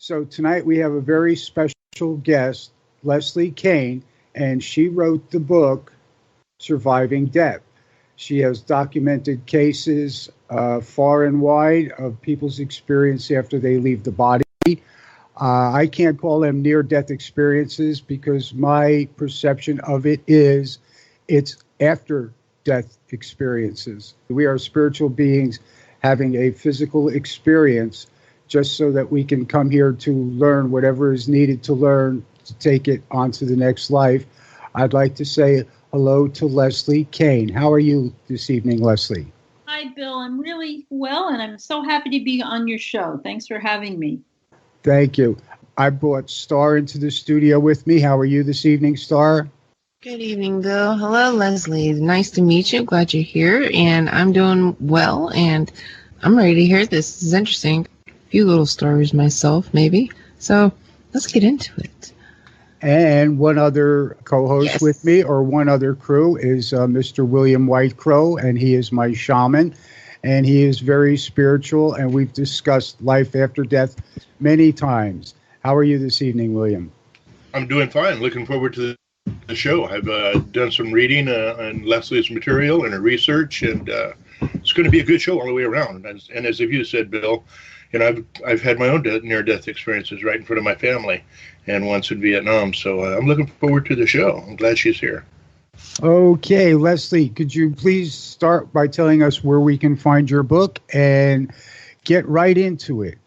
So tonight we have a very special guest, Leslie Kean, and she wrote the book Surviving Death. She has documented cases far and wide of people's experience after they leave the body. I can't call them near-death experiences because my perception of it is it's after-death experiences. We are spiritual beings having a physical experience just so that we can come here to learn whatever is needed to learn to take it on to the next life. I'd like to say hello to Leslie Kean. How are you this evening, Leslie? Hi, Bill. I'm really well, and I'm so happy to be on your show. Thanks for having me. Thank you. I brought Star into the studio with me. How are you this evening, Star? Good evening, Bill. Hello, Leslie. Nice to meet you. Glad you're here, and I'm doing well, and I'm ready to hear this. This is interesting. Few little stories myself, maybe. So let's get into it. And one other co-host with me, or one other crew, is Mr. William Whitecrow, and he is my shaman, and he is very spiritual, and we've discussed life after death many times. How are you this evening, William? I'm doing fine. Looking forward to the show. I've done some reading on Leslie's material and her research, and it's going to be a good show all the way around. And as you said, Bill, I've had my own near-death experiences right in front of my family, and once in Vietnam. So I'm looking forward to the show. I'm glad she's here. Okay, Leslie, could you please start by telling us where we can find your book and get right into it?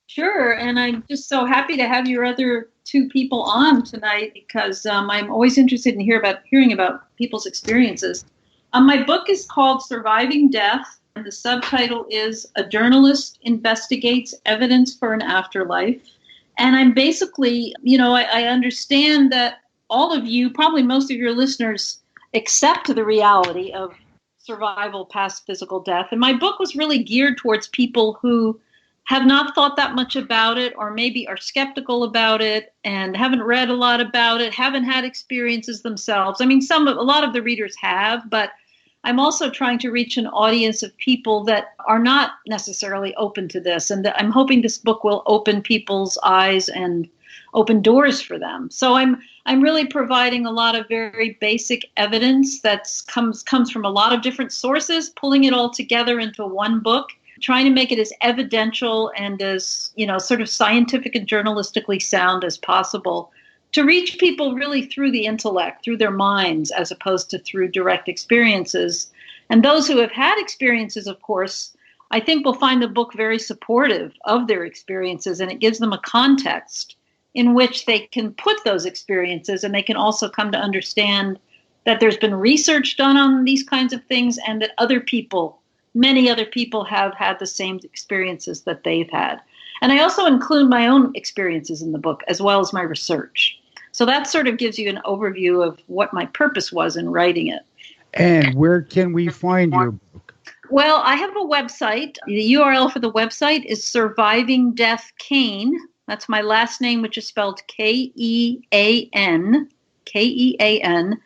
Sure, and I'm just so happy to have your other two people on tonight because I'm always interested in hearing about people's experiences. My book is called Surviving Death. And the subtitle is A Journalist Investigates Evidence for an Afterlife. And I'm basically, I understand that all of you, probably most of your listeners, accept the reality of survival past physical death. And my book was really geared towards people who have not thought that much about it, or maybe are skeptical about it and haven't read a lot about it, haven't had experiences themselves. I mean, a lot of the readers have, but I'm also trying to reach an audience of people that are not necessarily open to this. And I'm hoping this book will open people's eyes and open doors for them. So I'm really providing a lot of very basic evidence that comes from a lot of different sources, pulling it all together into one book, trying to make it as evidential and as, sort of scientific and journalistically sound as possible, to reach people really through the intellect, through their minds, as opposed to through direct experiences. And those who have had experiences, of course, I think will find the book very supportive of their experiences, and it gives them a context in which they can put those experiences, and they can also come to understand that there's been research done on these kinds of things, and that many other people have had the same experiences that they've had. And I also include my own experiences in the book, as well as my research. So that sort of gives you an overview of what my purpose was in writing it. And where can we find your book? Well, I have a website. The URL for the website is Surviving Death Kean. That's my last name, which is spelled Kean. Kean.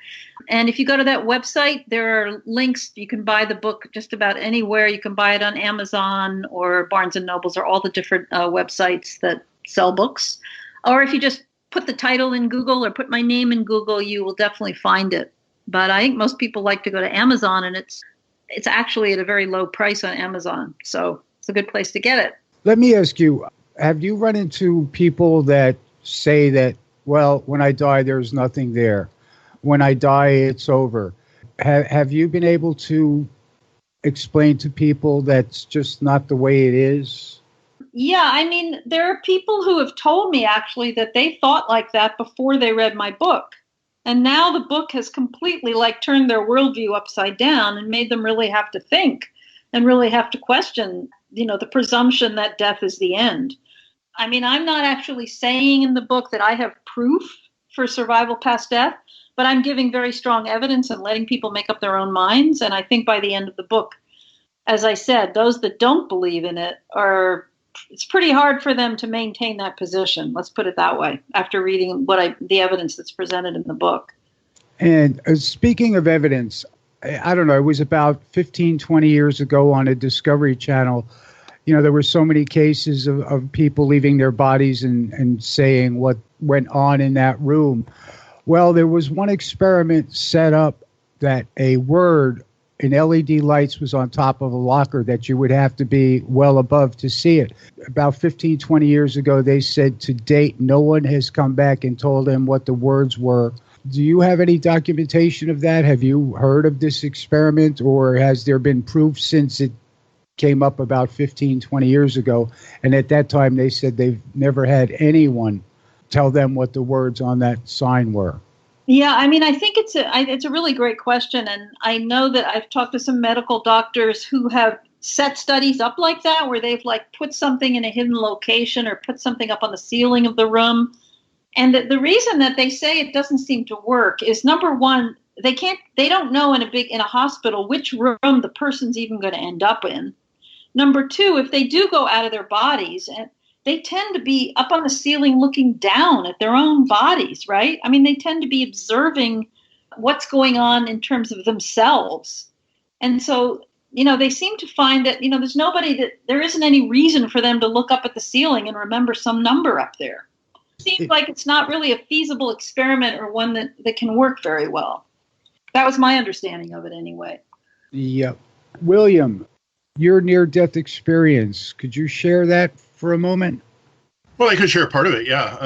And if you go to that website, there are links. You can buy the book just about anywhere. You can buy it on Amazon or Barnes & Nobles or all the different websites that sell books. Or if you just put the title in Google or put my name in Google, you will definitely find it. But I think most people like to go to Amazon, and it's actually at a very low price on Amazon. So it's a good place to get it. Let me ask you, have you run into people that say that, well, when I die, there's nothing there? When I die, it's over. Have you been able to explain to people that's just not the way it is? Yeah, I mean, there are people who have told me actually that they thought like that before they read my book. And now the book has completely turned their worldview upside down and made them really have to think and really have to question, the presumption that death is the end. I mean, I'm not actually saying in the book that I have proof for survival past death, but I'm giving very strong evidence and letting people make up their own minds. And I think by the end of the book, as I said, those that don't believe in it it's pretty hard for them to maintain that position. Let's put it that way, after reading the evidence that's presented in the book. And speaking of evidence, I don't know, it was about 15, 20 years ago on a Discovery Channel. there were so many cases of people leaving their bodies and saying what went on in that room. Well, there was one experiment set up that a word in LED lights was on top of a locker that you would have to be well above to see it. About 15, 20 years ago, they said to date, no one has come back and told them what the words were. Do you have any documentation of that? Have you heard of this experiment, or has there been proof since it came up about 15, 20 years ago? And at that time, they said they've never had anyone tell them what the words on that sign were. Yeah, I mean, I think it's a really great question, and I know that I've talked to some medical doctors who have set studies up like that, where they've like put something in a hidden location or put something up on the ceiling of the room. And the reason that they say it doesn't seem to work is, number one, they don't know in a hospital which room the person's even going to end up in. Number two, if they do go out of their bodies, and they tend to be up on the ceiling looking down at their own bodies, right? I mean, they tend to be observing what's going on in terms of themselves. And so, they seem to find that, there isn't any reason for them to look up at the ceiling and remember some number up there. It seems like it's not really a feasible experiment or one that can work very well. That was my understanding of it anyway. Yeah. William, your near-death experience, could you share that for a moment? Well, I could share part of it, yeah.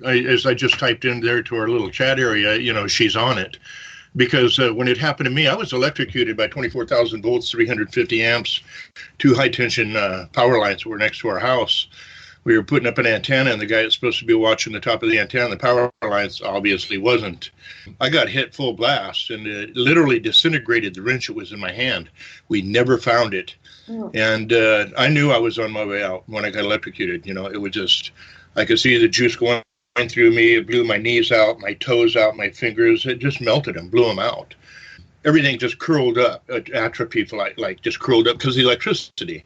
As I just typed in there to our little chat area, she's on it. Because when it happened to me, I was electrocuted by 24,000 volts, 350 amps, two high-tension power lines that were next to our house. We were putting up an antenna, and the guy that's supposed to be watching the top of the antenna, the power lines, obviously wasn't. I got hit full blast, and it literally disintegrated the wrench that was in my hand. We never found it. Oh. And I knew I was on my way out when I got electrocuted. It was just, I could see the juice going through me. It blew my knees out, my toes out, my fingers. It just melted them, blew them out. Everything just curled up, atrophy, like just curled up because of the electricity.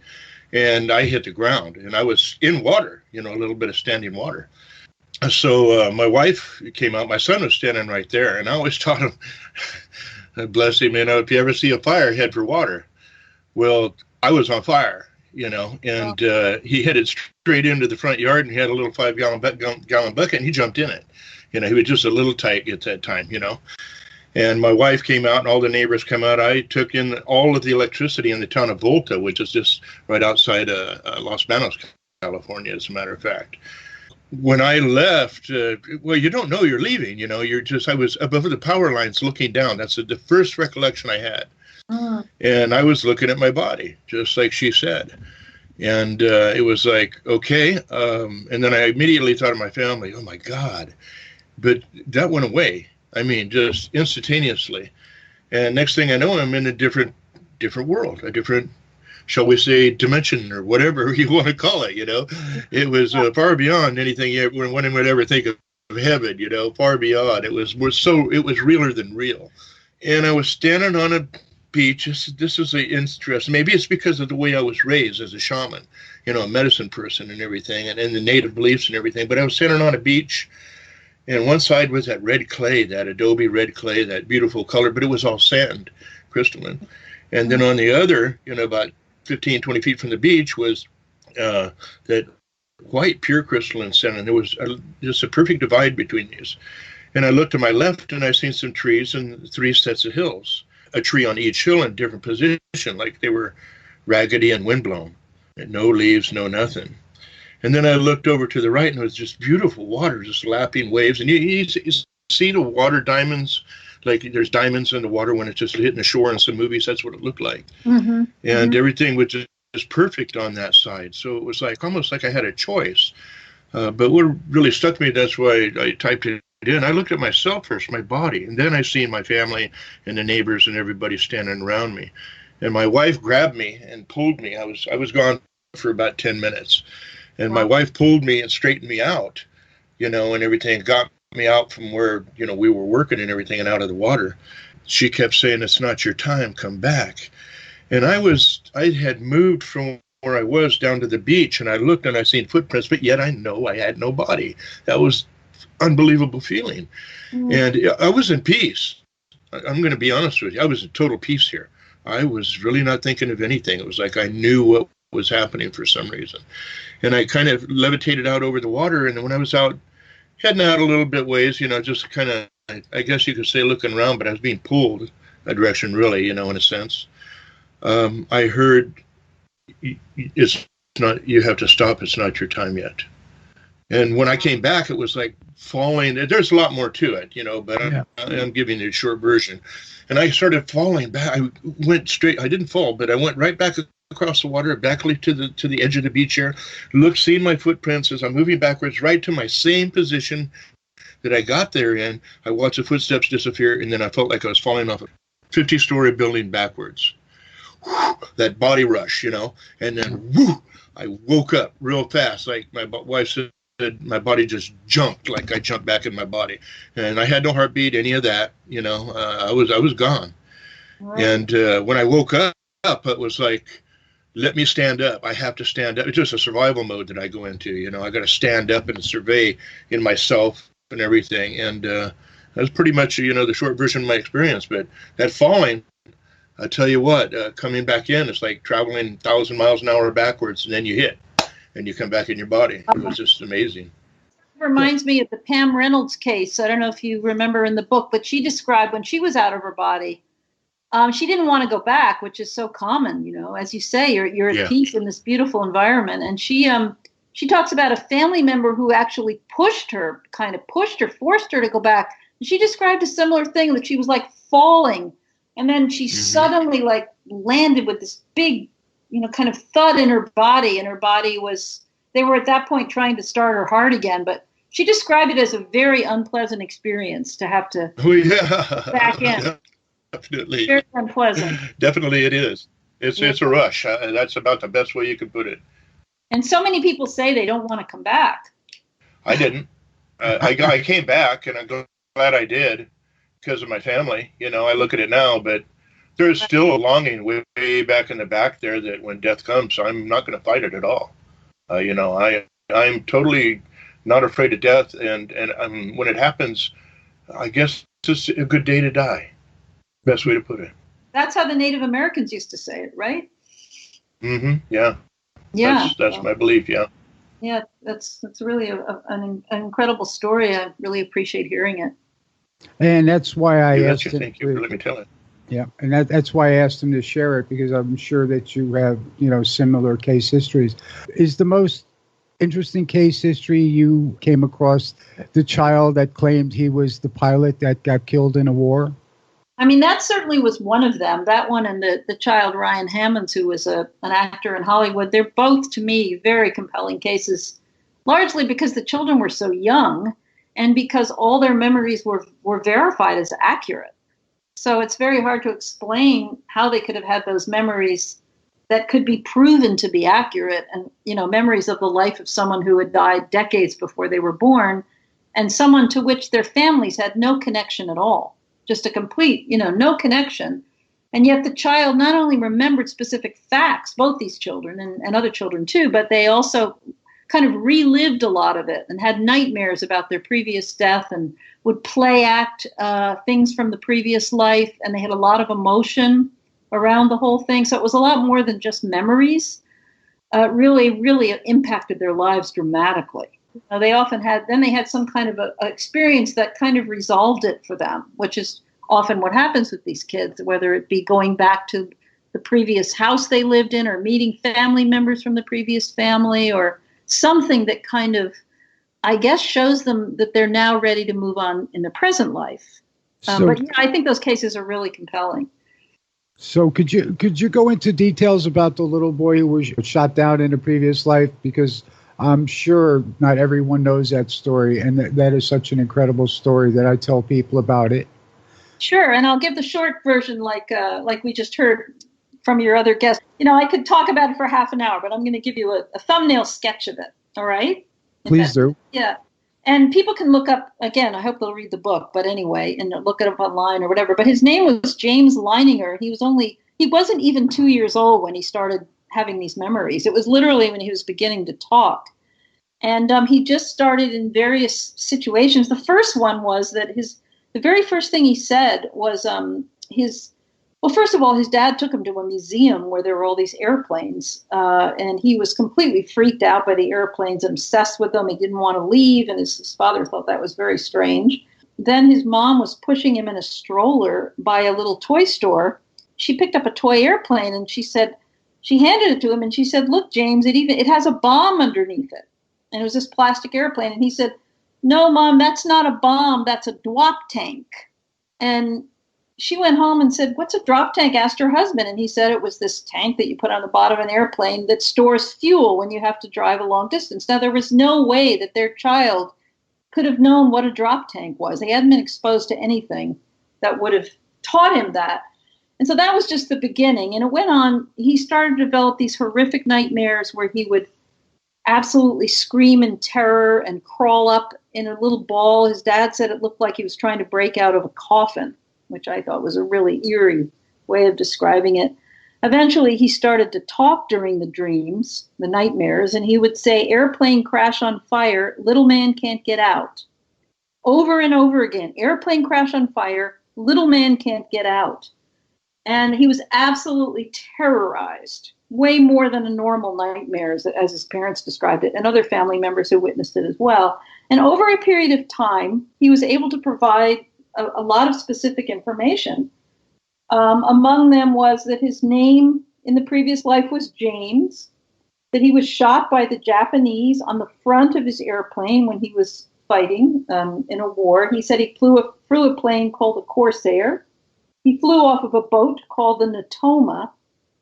And I hit the ground, and I was in water, a little bit of standing water. So my wife came out. My son was standing right there, and I always taught him, bless him, if you ever see a fire, head for water. Well, I was on fire, and he headed straight into the front yard, and he had a little 5-gallon bucket, and he jumped in it. He was just a little tight at that time, And my wife came out, and all the neighbors come out. I took in all of the electricity in the town of Volta, which is just right outside Los Banos, California, as a matter of fact. When I left, you don't know you're leaving, I was above the power lines looking down. That's the first recollection I had. And I was looking at my body, just like she said. And it was like, okay. And then I immediately thought of my family. Oh, my God. But that went away. I mean, just instantaneously. And next thing I know, I'm in a different world, a different, shall we say, dimension or whatever you want to call it, It was far beyond anything one would ever think of heaven, far beyond. It was realer than real. And I was standing on a beach. This is the interest. Maybe it's because of the way I was raised as a shaman, a medicine person and everything, and the native beliefs and everything. But I was standing on a beach. And one side was that red clay, that adobe red clay, that beautiful color, but it was all sand, crystalline. And then on the other, about 15, 20 feet from the beach was that white, pure crystalline sand. And there was just a perfect divide between these. And I looked to my left, and I seen some trees and 3 sets of hills, a tree on each hill in a different position, like they were raggedy and windblown. And no leaves, no nothing. And then I looked over to the right, and it was just beautiful water, just lapping waves. And you see the water diamonds, like there's diamonds in the water when it's just hitting the shore in some movies. That's what it looked like. Mm-hmm. And everything was just perfect on that side. So it was like almost like I had a choice. But what really stuck me, that's why I typed it in. I looked at myself first, my body, and then I seen my family and the neighbors and everybody standing around me. And my wife grabbed me and pulled me. I was gone for about 10 minutes. And my wife pulled me and straightened me out, and everything, got me out from where, we were working and everything and out of the water. She kept saying, it's not your time, come back. And I had moved from where I was down to the beach, and I looked and I seen footprints, but yet I know I had no body. That was unbelievable feeling. And I was in peace. I'm going to be honest with you. I was in total peace here. I was really not thinking of anything. It was like I knew what was happening for some reason. And I kind of levitated out over the water. And when I was out, heading out a little bit ways, just kind of, I guess you could say looking around, but I was being pulled a direction, really, in a sense. I heard, it's not, you have to stop, it's not your time yet. And when I came back, it was like falling. There's a lot more to it, but I'm giving you a short version. And I started falling back. I went straight, I didn't fall, but I went right back across the water, back to the edge of the beach here, seeing my footprints as I'm moving backwards right to my same position that I got there in. I watched the footsteps disappear, and then I felt like I was falling off a 50-story building backwards. Whew, that body rush, and then whoo, I woke up real fast. Like my wife said, my body just jumped, like I jumped back in my body, and I had no heartbeat, any of that. I was gone. Right. And when I woke up, it was like, let me stand up. I have to stand up. It's just a survival mode that I go into. I got to stand up and survey in myself and everything. And that was pretty much, the short version of my experience. But that falling, I tell you what, coming back in, it's like traveling 1,000 miles an hour backwards, and then you hit, and you come back in your body. It was just amazing. It reminds me of the Pam Reynolds case. I don't know if you remember in the book, but she described when she was out of her body, she didn't want to go back, which is so common, as you say, you're at peace in this beautiful environment. And she talks about a family member who actually forced her to go back. And she described a similar thing, that she was like falling. And then she suddenly like landed with this big, kind of thud in her body. And her body they were at that point trying to start her heart again. But she described it as a very unpleasant experience to have to back in. Definitely. Very unpleasant. Definitely it is. It's a rush. That's about the best way you can put it. And so many people say they don't want to come back. I didn't. I came back, and I'm glad I did because of my family. I look at it now, but there's still a longing way back in the back there that when death comes, I'm not going to fight it at all. I'm totally not afraid of death, and when it happens, I guess it's a good day to die. Best way to put it. That's how the Native Americans used to say it, right? Mm-hmm. Yeah. Yeah. That's my belief. Yeah. Yeah. That's really an incredible story. I really appreciate hearing it. And that's why I asked him. Thank you for letting me tell it. Yeah, and that's why I asked him to share it, because I'm sure that you have similar case histories. Is the most interesting case history you came across the child that claimed he was the pilot that got killed in a war? I mean, that certainly was one of them. That one and the child Ryan Hammonds, who was an actor in Hollywood, they're both, to me, very compelling cases, largely because the children were so young and because all their memories were verified as accurate. So it's very hard to explain how they could have had those memories that could be proven to be accurate, and memories of the life of someone who had died decades before they were born, and someone to which their families had no connection at all. Just a complete, no connection. And yet the child not only remembered specific facts, both these children and other children too, but they also kind of relived a lot of it and had nightmares about their previous death and would play act things from the previous life. And they had a lot of emotion around the whole thing. So it was a lot more than just memories. Really, really impacted their lives dramatically. They had some kind of a experience that kind of resolved it for them, which is often what happens with these kids, whether it be going back to the previous house they lived in or meeting family members from the previous family or something that kind of, I guess, shows them that they're now ready to move on in their present life. But yeah, I think those cases are really compelling. So could you go into details about the little boy who was shot down in a previous life? Because I'm sure not everyone knows that story, and that is such an incredible story that I tell people about it. Sure, and I'll give the short version like we just heard from your other guest. I could talk about it for half an hour, but I'm going to give you a thumbnail sketch of it, all right? Please do. Yeah, and people can look up, again, I hope they'll read the book, but anyway, and look it up online or whatever. But his name was James Leininger. He wasn't even 2 years old when he started having these memories. It was literally when he was beginning to talk. And he just started in various situations. The first one was that the very first thing he said was Well, first of all, his dad took him to a museum where there were all these airplanes, and he was completely freaked out by the airplanes and obsessed with them. He didn't want to leave, and his father thought that was very strange. Then his mom was pushing him in a stroller by a little toy store. She picked up a toy airplane, and she handed it to him, and she said, "Look, James, it has a bomb underneath it." And it was this plastic airplane, and he said, "No, Mom, that's not a bomb. That's a drop tank." And she went home and said, "What's a drop tank?" Asked her husband. And he said it was this tank that you put on the bottom of an airplane that stores fuel when you have to drive a long distance. Now, there was no way that their child could have known what a drop tank was. They hadn't been exposed to anything that would have taught him that. And so that was just the beginning. And it went on. He started to develop these horrific nightmares where he would absolutely scream in terror and crawl up in a little ball. His dad said it looked like he was trying to break out of a coffin, which I thought was a really eerie way of describing it. Eventually, he started to talk during the dreams, the nightmares, and he would say, "Airplane crash on fire, little man can't get out." Over and over again, "Airplane crash on fire, little man can't get out." And he was absolutely terrorized, way more than a normal nightmare, as his parents described it, and other family members who witnessed it as well. And over a period of time, he was able to provide a lot of specific information. Among them was that his name in the previous life was James, that he was shot by the Japanese on the front of his airplane when he was fighting in a war. He said he flew a plane called the Corsair. He flew off of a boat called the Natoma.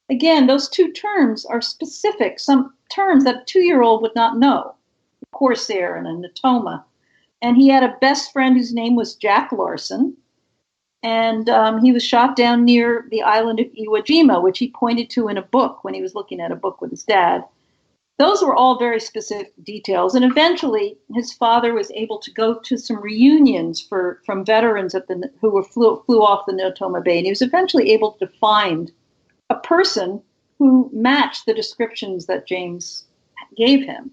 Again, those two terms are specific, some terms that a 2-year-old would not know, a Corsair and a Natoma. And he had a best friend whose name was Jack Larson. And he was shot down near the island of Iwo Jima, which he pointed to in a book when he was looking at a book with his dad. Those were all very specific details. And eventually, his father was able to go to some reunions from veterans who flew off the Natoma Bay. And he was eventually able to find a person who matched the descriptions that James gave him.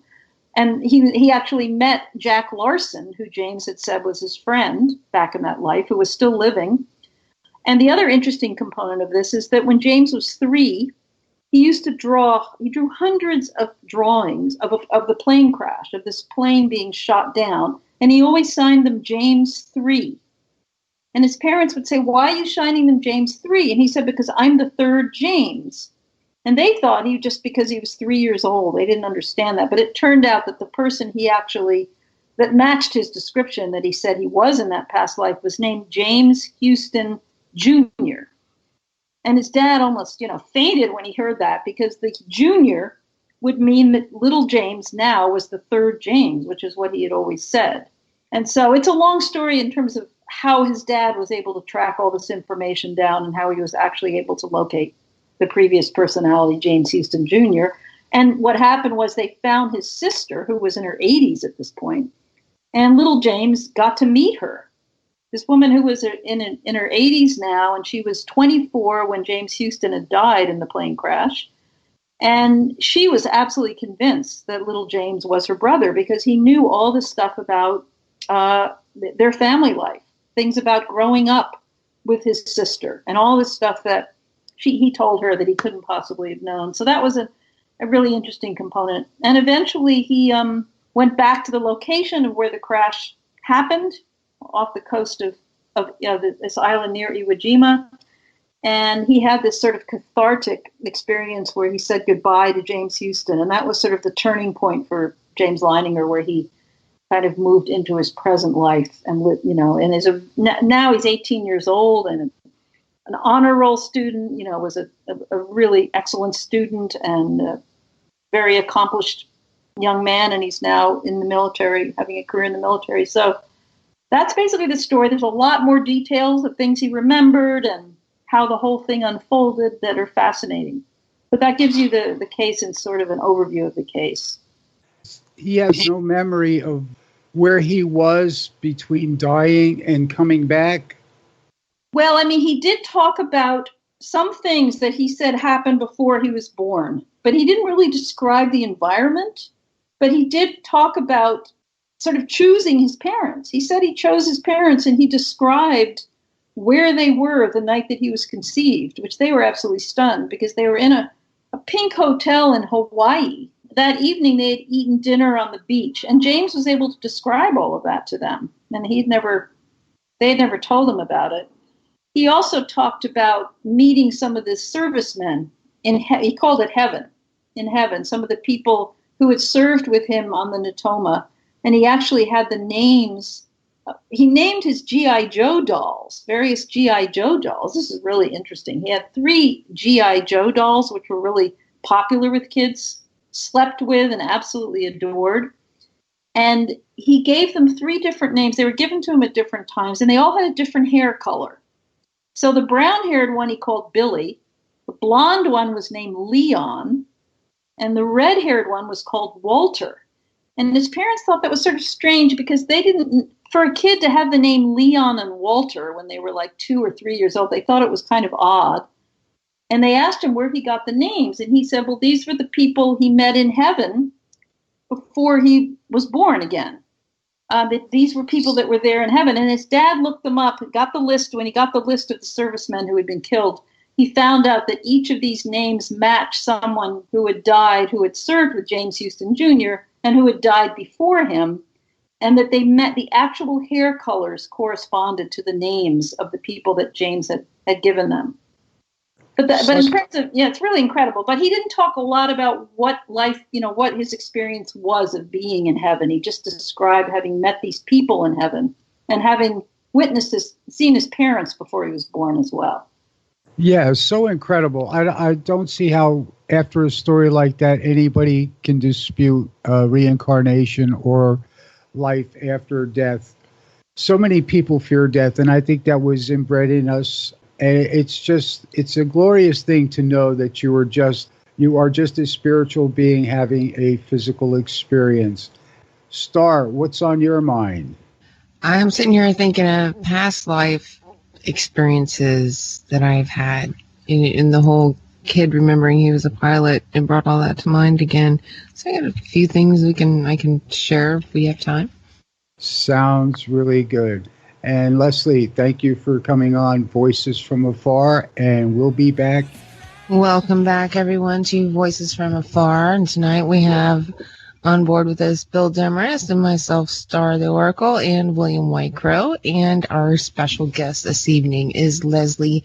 And he actually met Jack Larson, who James had said was his friend back in that life, who was still living. And the other interesting component of this is that when James was 3, he used to he drew hundreds of drawings of the plane crash, of this plane being shot down. And he always signed them James 3. And his parents would say, "Why are you signing them James 3? And he said, "Because I'm the third James." And they thought just because he was 3 years old, they didn't understand that. But it turned out that the person that matched his description that he said he was in that past life was named James Houston Jr. And his dad almost, fainted when he heard that, because the Junior would mean that little James now was the third James, which is what he had always said. And so it's a long story in terms of how his dad was able to track all this information down and how he was actually able to locate the previous personality, James Houston Jr. And what happened was they found his sister, who was in her 80s at this point, and little James got to meet her. This woman who was in her 80s now, and she was 24 when James Houston had died in the plane crash. And she was absolutely convinced that little James was her brother, because he knew all this stuff about their family life, things about growing up with his sister, and all this stuff that he told her that he couldn't possibly have known. So that was a really interesting component. And eventually he went back to the location of where the crash happened, off the coast of this island near Iwo Jima. And he had this sort of cathartic experience where he said goodbye to James Houston. And that was sort of the turning point for James Leininger, where he kind of moved into his present life. And, and now he's 18 years old and an honor roll student, was a really excellent student and a very accomplished young man. And he's now in the military, having a career in the military. So that's basically the story. There's a lot more details of things he remembered and how the whole thing unfolded that are fascinating. But that gives you the case in sort of an overview of the case. He has no memory of where he was between dying and coming back. Well, he did talk about some things that he said happened before he was born, but he didn't really describe the environment. But he did talk about sort of choosing his parents. He said he chose his parents, and he described, where they were the night that he was conceived, which they were absolutely stunned because they were in a pink hotel in Hawaii. That evening, they had eaten dinner on the beach, and James was able to describe all of that to them, and they had never told him about it. He also talked about meeting some of the servicemen he called it heaven, in heaven, some of the people who had served with him on the Natoma, and he actually had the names. He named his G.I. Joe dolls, various G.I. Joe dolls. This is really interesting. He had 3 G.I. Joe dolls, which were really popular with kids, slept with, and absolutely adored. And he gave them 3 different names. They were given to him at different times, and they all had a different hair color. So the brown-haired one he called Billy, the blonde one was named Leon, and the red-haired one was called Walter. And his parents thought that was sort of strange because they didn't, for a kid to have the name Leon and Walter when they were like 2 or 3 years old, they thought it was kind of odd. And they asked him where he got the names. And he said, well, these were the people he met in heaven before he was born again. These were people that were there in heaven. And his dad looked them up, got the list. When he got the list of the servicemen who had been killed, he found out that each of these names matched someone who had died, who had served with James Houston Jr., and who had died before him, and that they met, the actual hair colors corresponded to the names of the people that James had given them. But in terms of, it's really incredible. But he didn't talk a lot about what life, what his experience was of being in heaven. He just described having met these people in heaven and having seen his parents before he was born as well. Yeah, so incredible. I don't see how, after a story like that, anybody can dispute reincarnation or life after death. So many people fear death, and I think that was inbred in us. And it's a glorious thing to know that you are just a spiritual being having a physical experience. Star, what's on your mind? I'm sitting here thinking of past life experiences that I've had in the whole kid remembering he was a pilot and brought all that to mind again. So I got a few things I can share if we have time. Sounds really good. And Leslie, thank you for coming on Voices from Afar, and we'll be back. Welcome back, everyone, to Voices from Afar. And tonight we have on board with us Bill Demarest and myself, Star the Oracle, and William Whitecrow. And our special guest this evening is Leslie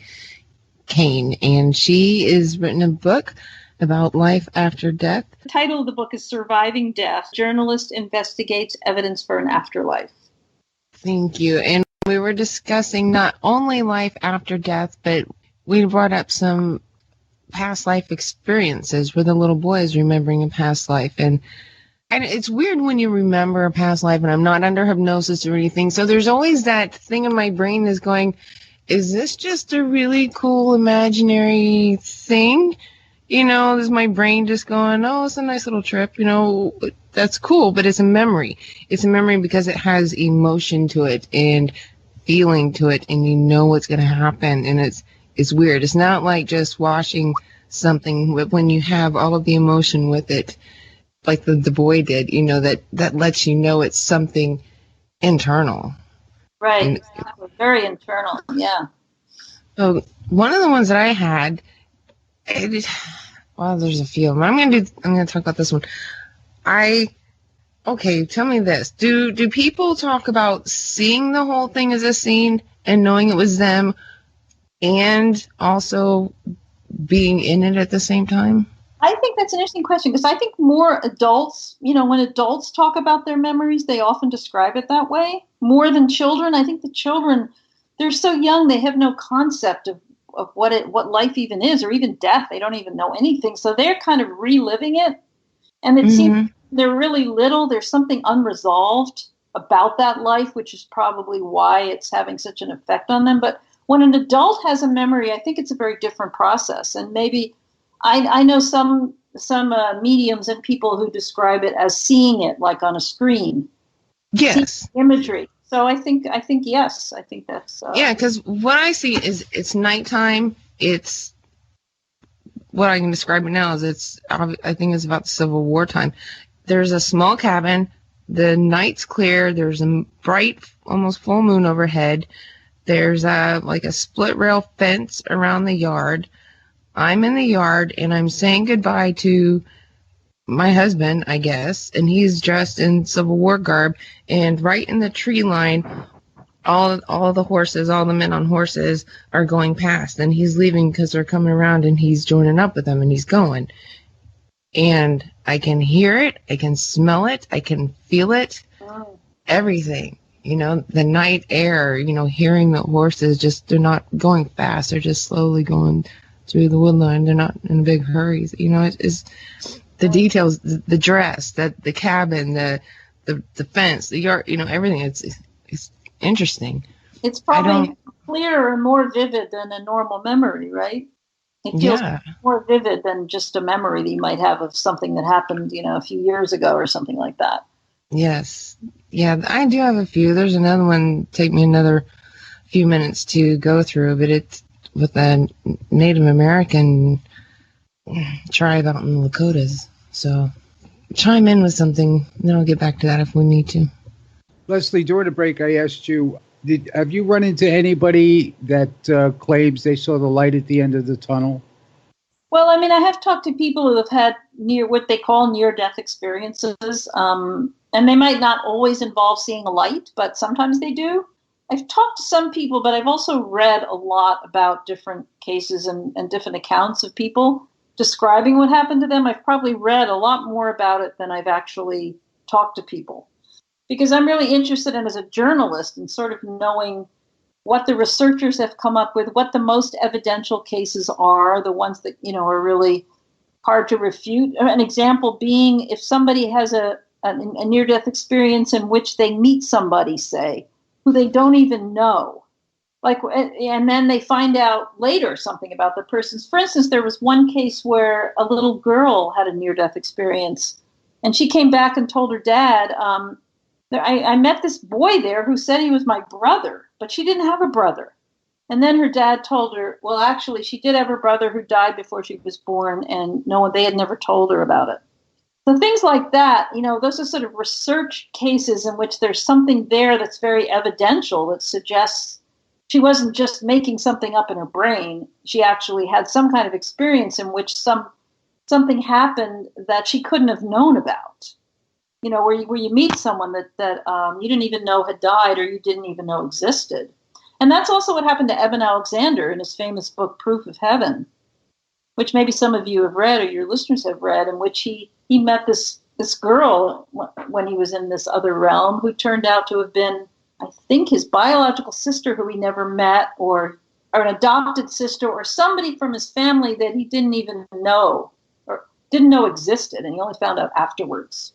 Kean, and she has written a book about life after death. The title of the book is Surviving Death. Journalist investigates evidence for an afterlife. Thank you. And we were discussing not only life after death, but we brought up some past life experiences where the little boy is remembering a past life. And it's weird when you remember a past life, and I'm not under hypnosis or anything. So there's always that thing in my brain that's going, is this just a really cool imaginary thing? Is my brain just going, oh, it's a nice little trip, that's cool, but it's a memory. It's a memory because it has emotion to it and feeling to it, and you know what's going to happen, and it's weird. It's not like just watching something when you have all of the emotion with it, like the boy did, that lets you know it's something internal. Right, exactly. Very internal, yeah. So one of the ones that I had, there's a few of them. I'm gonna talk about this one. Okay, tell me this. Do people talk about seeing the whole thing as a scene and knowing it was them and also being in it at the same time? I think that's an interesting question because I think more adults, when adults talk about their memories, they often describe it that way more than children. I think the children, they're so young, they have no concept of what life even is, or even death. They don't even know anything. So they're kind of reliving it. And it seems they're really little. There's something unresolved about that life, which is probably why it's having such an effect on them. But when an adult has a memory, I think it's a very different process. And maybe I know some mediums and people who describe it as seeing it like on a screen. Yes. Imagery. So I think yes. I think that's yeah. Because what I see is it's nighttime. It's what I can describe it now is I think it's about the Civil War time. There's a small cabin. The night's clear. There's a bright, almost full moon overhead. There's like a split rail fence around the yard. I'm in the yard and I'm saying goodbye to my husband, I guess, and he's dressed in Civil War garb. And right in the tree line, all the horses, all the men on horses are going past, and he's leaving because they're coming around, and he's joining up with them, and he's going. And I can hear it, I can smell it, I can feel it, everything. You know, the night air, you know, hearing the horses, just, they're not going fast, they're just slowly going through the woodline. They're not in big hurries. You know, it's the details, the dress, the cabin, the fence, the yard, you know, everything. It's interesting. It's probably clearer and more vivid than a normal memory, right? It feels more vivid than just a memory that you might have of something that happened, you know, a few years ago or something like that. Yes. Yeah, I do have a few. There's another one, take me another few minutes to go through, but it's with a Native American tribe out in the Lakotas. So chime in with something, then I'll get back to that if we need to. Leslie, during the break, I asked you, have you run into anybody that claims they saw the light at the end of the tunnel? Well, I mean, I have talked to people who have had what they call near-death experiences, and they might not always involve seeing a light, but sometimes they do. I've talked to some people, but I've also read a lot about different cases and different accounts of people describing what happened to them. I've probably read a lot more about it than I've actually talked to people, because I'm really interested in, as a journalist, in sort of knowing what the researchers have come up with, what the most evidential cases are, the ones that, you know, are really hard to refute. An example being if somebody has a near-death experience in which they meet somebody, say, who they don't even know, and then they find out later something about the person's. For instance, there was one case where a little girl had a near-death experience, and she came back and told her dad, I met this boy there who said he was my brother, but she didn't have a brother. And then her dad told her, well, actually, she did have a brother who died before she was born, and they had never told her about it. So things like that, you know, those are sort of research cases in which there's something there that's very evidential that suggests she wasn't just making something up in her brain. She actually had some kind of experience in which something happened that she couldn't have known about. You know, where you meet someone that you didn't even know had died or you didn't even know existed. And that's also what happened to Eben Alexander in his famous book, Proof of Heaven, which maybe some of you have read or your listeners have read, in which he met this girl when he was in this other realm who turned out to have been, I think, his biological sister who he never met, or an adopted sister, or somebody from his family that he didn't even know or didn't know existed, and he only found out afterwards.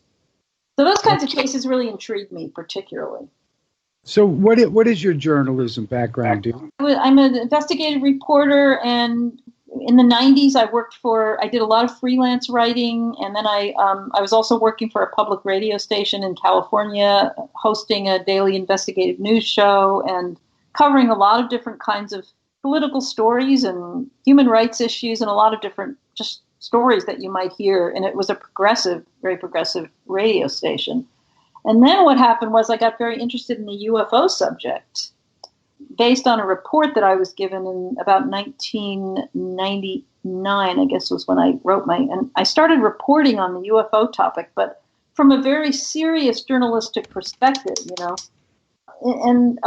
So those kinds of cases really intrigue me particularly. So what is your journalism background? I'm an investigative reporter, and in the 90s I did a lot of freelance writing, and then I was also working for a public radio station in California, hosting a daily investigative news show and covering a lot of different kinds of political stories and human rights issues and a lot of different just stories that you might hear. And it was a very progressive radio station. And then what happened was I got very interested in the UFO subject based on a report that I was given in about 1999, I guess was when I wrote and I started reporting on the UFO topic, but from a very serious journalistic perspective, you know. And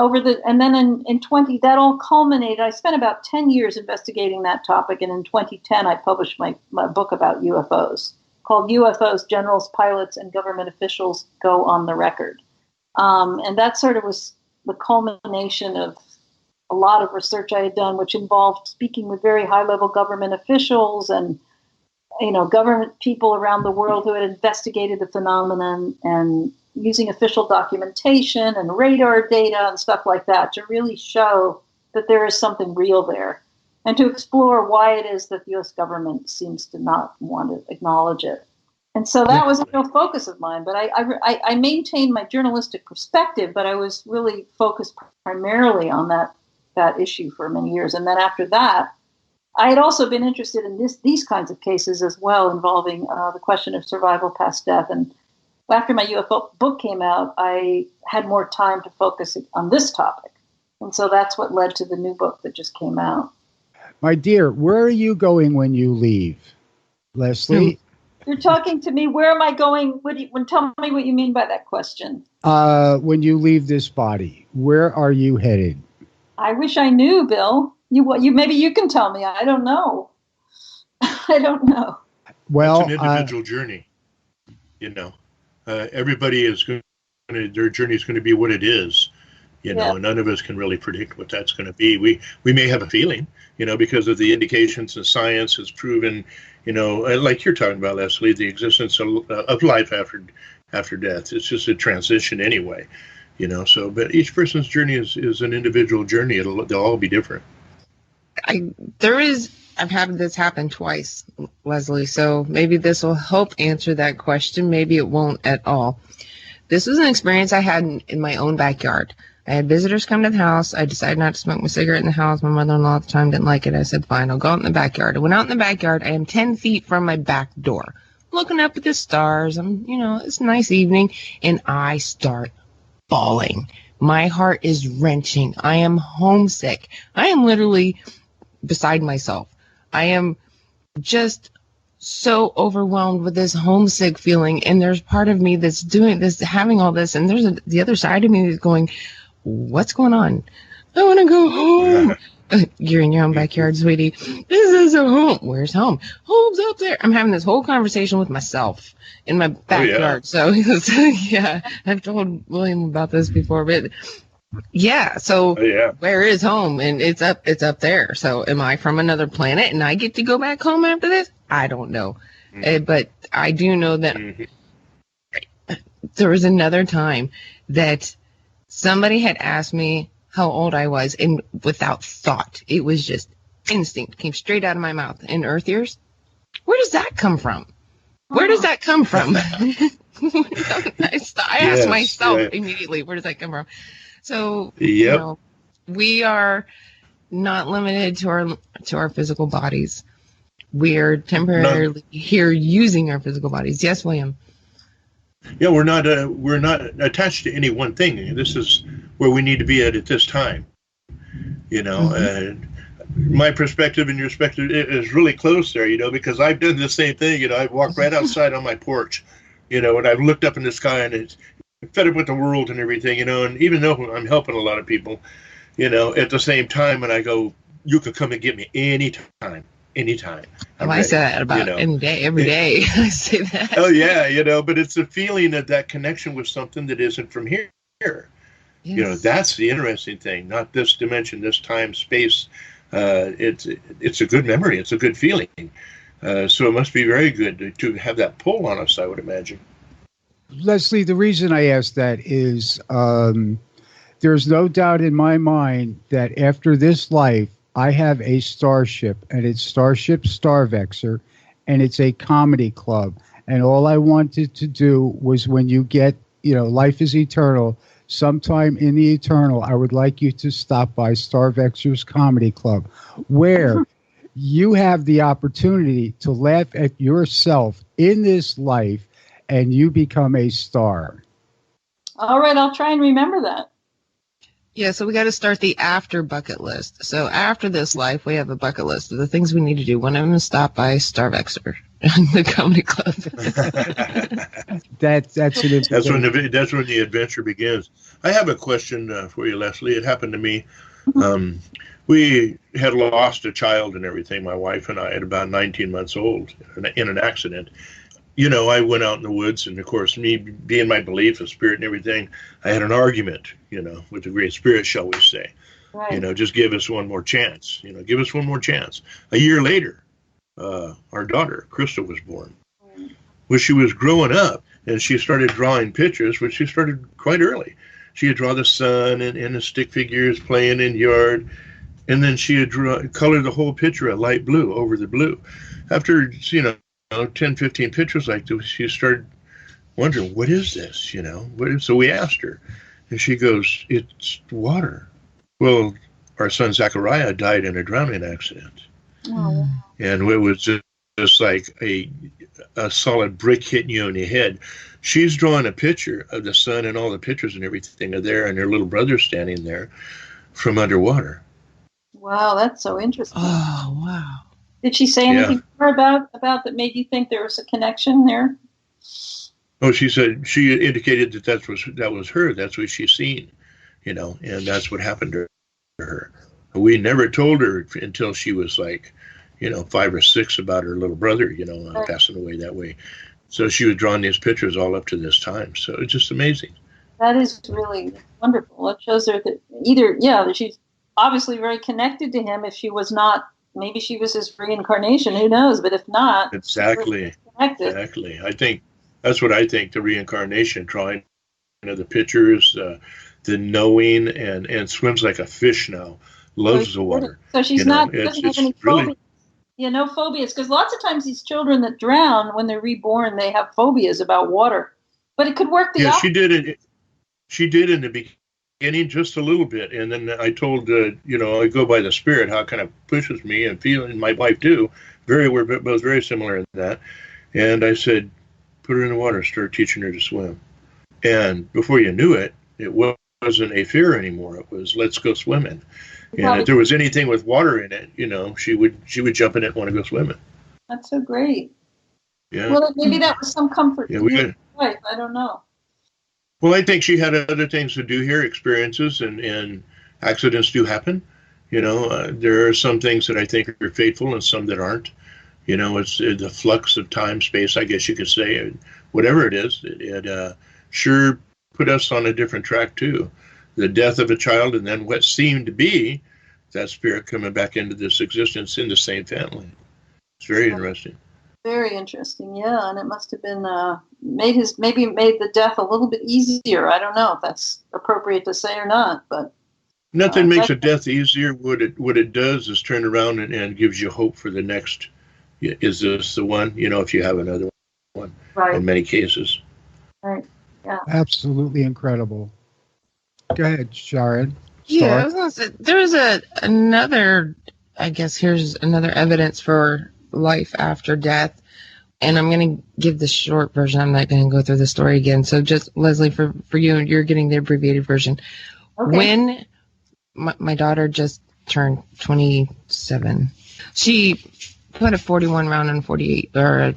then in 20, that all culminated. I spent about 10 years investigating that topic, and in 2010, I published my book about UFOs called UFOs, Generals, Pilots, and Government Officials Go on the Record. And that sort of was the culmination of a lot of research I had done, which involved speaking with very high-level government officials and, you know, government people around the world who had investigated the phenomenon, and using official documentation and radar data and stuff like that to really show that there is something real there, and to explore why it is that the U.S. government seems to not want to acknowledge it. And so that was a real focus of mine. But I maintained my journalistic perspective, but I was really focused primarily on that issue for many years. And then after that, I had also been interested in these kinds of cases as well, involving the question of survival past death. And after my UFO book came out, I had more time to focus on this topic. And so that's what led to the new book that just came out. My dear, where are you going when you leave? Leslie? You're talking to me. Where am I going? Tell me what you mean by that question. When you leave this body, where are you headed? I wish I knew, Bill. Maybe you can tell me. I don't know. I don't know. Well, it's an individual journey. Everybody is going to, their journey is going to be what it is. None of us can really predict what that's going to be. We may have a feeling, because of the indications and science has proven, like you're talking about, Leslie, the existence of life after death. It's just a transition anyway, but each person's journey is an individual journey. They'll all be different. I've had this happen twice, Leslie, so maybe this will help answer that question. Maybe it won't at all. This was an experience I had in my own backyard. I had visitors come to the house. I decided not to smoke my cigarette in the house. My mother-in-law at the time didn't like it. I said, fine, I'll go out in the backyard. I went out in the backyard. I am 10 feet from my back door, looking up at the stars. It's a nice evening, and I start bawling. My heart is wrenching. I am homesick. I am literally beside myself. I am just so overwhelmed with this homesick feeling, and there's part of me that's doing this, having all this, and there's the other side of me that's going, what's going on? I want to go home. You're in your own backyard, sweetie. This is a home. Where's home? Home's up there. I'm having this whole conversation with myself in my backyard. So I've told William about this before, but where is home? And it's up there. So am I from another planet and I get to go back home after this? I don't know. But I do know that there was another time that somebody had asked me how old I was, and without thought, it was just instinct, came straight out of my mouth. And Earth years? Where does that come from? Where does that come from? I asked myself immediately, where does that come from? So, we are not limited to our physical bodies. We are temporarily here using our physical bodies. Yes, William. Yeah, we're not attached to any one thing. This is where we need to be at this time. My perspective and your perspective is really close there. Because I've done the same thing. I've walked right outside on my porch, and I've looked up in the sky and it's fed up with the world and everything, and even though I'm helping a lot of people, at the same time, and I go, you could come and get me anytime. I say that about any day, every day. I say that. Oh yeah, but it's a feeling that connection with something that isn't from here. Yes. That's the interesting thing. Not this dimension, this time, space. It's a good memory. It's a good feeling. So it must be very good to have that pull on us, I would imagine. Leslie, the reason I ask that is there's no doubt in my mind that after this life, I have a starship, and it's Starship Starvexer, and it's a comedy club. And all I wanted to do was, when you get, life is eternal, sometime in the eternal, I would like you to stop by Starvexer's Comedy Club, where you have the opportunity to laugh at yourself in this life, and you become a star. All right, I'll try and remember that. Yeah, so we got to start the after bucket list. So after this life, we have a bucket list of the things we need to do. One of them is stop by Starvexer, the comedy club. That's when the adventure begins. I have a question for you, Leslie. It happened to me. We had lost a child and everything, my wife and I, at about 19 months old in an accident. I went out in the woods, and of course, me being my belief of spirit and everything, I had an argument, with the Great Spirit, shall we say. Right. Just give us one more chance. Give us one more chance. A year later, our daughter, Crystal, was born. When she was growing up, and she started drawing pictures, which she started quite early. She would draw the sun and the stick figures playing in yard, and then she would color the whole picture a light blue over the blue. After, 10, 15 pictures like this, she started wondering, what is this, So we asked her, and she goes, it's water. Well, our son Zachariah died in a drowning accident. Oh. And it was just like a solid brick hitting you in the head. She's drawing a picture of the sun, and all the pictures and everything are there, and her little brother standing there. from underwater. Wow, that's so interesting. Oh, wow. Did she say anything more about that made you think there was a connection there? Oh, she indicated that was her. That's what she's seen, and that's what happened to her. We never told her until she was like, 5 or 6 about her little brother, Right. passing away that way. So she was drawing these pictures all up to this time. So it's just amazing. That is really wonderful. It shows her that she's obviously very connected to him. If she was not, maybe she was his reincarnation. Who knows? But if not, exactly. I think that's what I think. The reincarnation, drawing the pictures, the knowing, and swims like a fish now. Loves the water. So she's doesn't have any phobias. No phobias, because lots of times these children that drown, when they're reborn, they have phobias about water. But it could work the opposite. She did in the beginning, just a little bit, and then I told I go by the spirit, how it kind of pushes me, and my wife too. We're both very similar in that. And I said, put her in the water, start teaching her to swim. And before you knew it, it wasn't a fear anymore. It was, let's go swimming. And if there was anything with water in it, she would jump in it and want to go swimming. That's so great. Yeah. Well, maybe that was some comfort to your wife. I don't know. Well, I think she had other things to do here, experiences, and accidents do happen. There are some things that I think are fateful and some that aren't. It's the flux of time, space, I guess you could say. Whatever it is, it sure put us on a different track, too. The death of a child, and then what seemed to be that spirit coming back into this existence in the same family. It's very interesting. Very interesting, yeah. And it must have been made the death a little bit easier. I don't know if that's appropriate to say or not, but nothing makes a death easier. What it does is turn around and gives you hope for the next. Is this the one? If you have another one, right. In many cases. Right. Yeah. Absolutely incredible. Go ahead, Sharon. Yeah, I was gonna say, there's another, I guess here's another evidence for life after death. And I'm going to give the short version. I'm not going to go through the story again. So just, Leslie, for you, you're getting the abbreviated version. Okay. When my daughter just turned 27, she put a 41 round on 48, or a